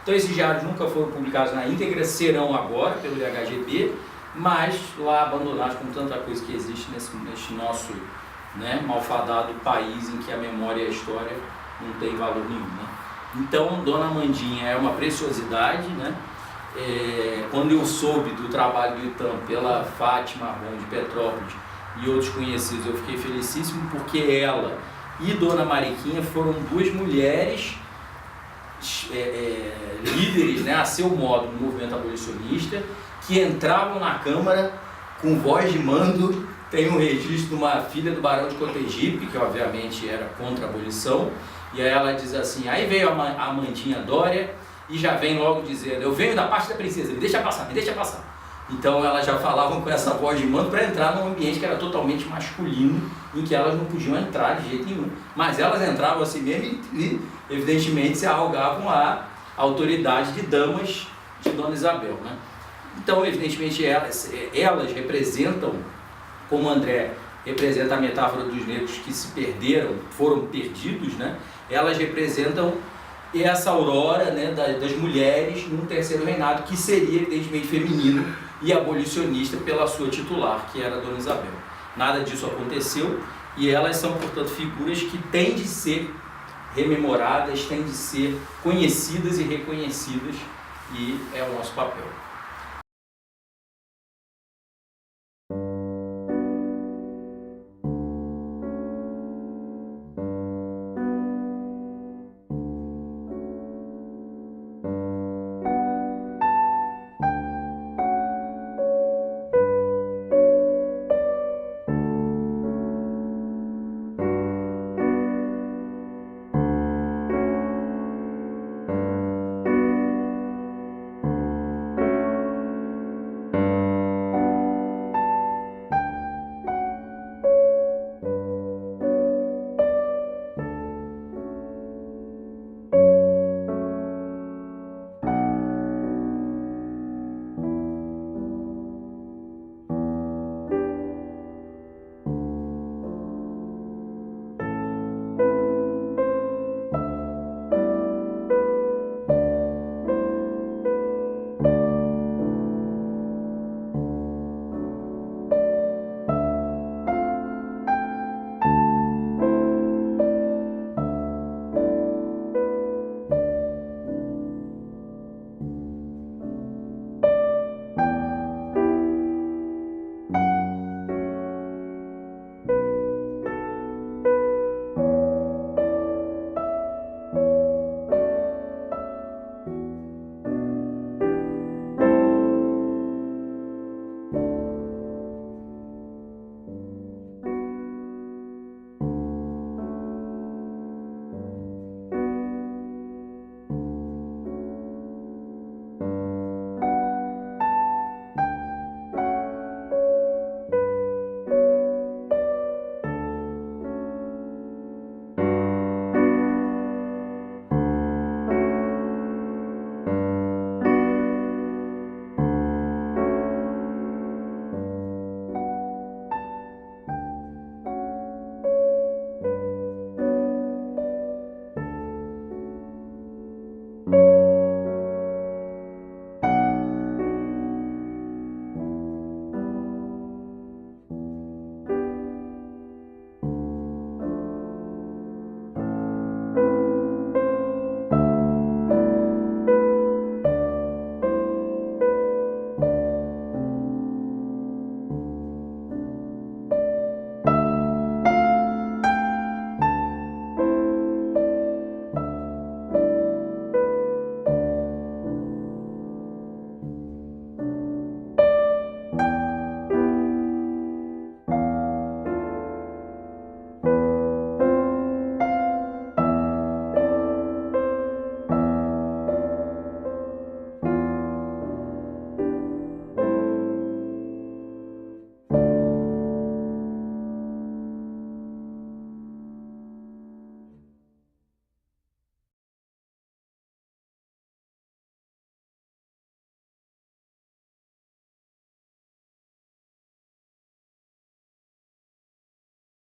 Então esses diários nunca foram publicados na íntegra, serão agora pelo IHGB, mas lá abandonados com tanta coisa que existe neste nosso, né, malfadado país em que a memória e a história não tem valor nenhum, né? Então, Dona Amandinha é uma preciosidade, né? Quando eu soube do trabalho do Itan pela Fátima Armon de Petrópolis e outros conhecidos, eu fiquei felicíssimo, porque ela e Dona Mariquinha foram duas mulheres líderes, né, a seu modo, no movimento abolicionista, que entravam na Câmara com voz de mando. Tem um registro de uma filha do Barão de Cotegipe, que obviamente era contra a abolição, e aí ela diz assim, aí veio a Amandinha Dória e já vem logo dizendo, eu venho da parte da princesa, me deixa passar, me deixa passar. Então elas já falavam com essa voz de mando para entrar num ambiente que era totalmente masculino, em que elas não podiam entrar de jeito nenhum. Mas elas entravam assim mesmo e evidentemente se arrogavam a autoridade de damas de Dona Isabel, né? Então evidentemente elas representam, como André representa a metáfora dos negros que se perderam, foram perdidos, né? Elas representam essa aurora, né, das mulheres num terceiro reinado, que seria evidentemente feminino e abolicionista pela sua titular, que era a Dona Isabel. Nada disso aconteceu e elas são, portanto, figuras que têm de ser rememoradas, têm de ser conhecidas e reconhecidas, e é o nosso papel.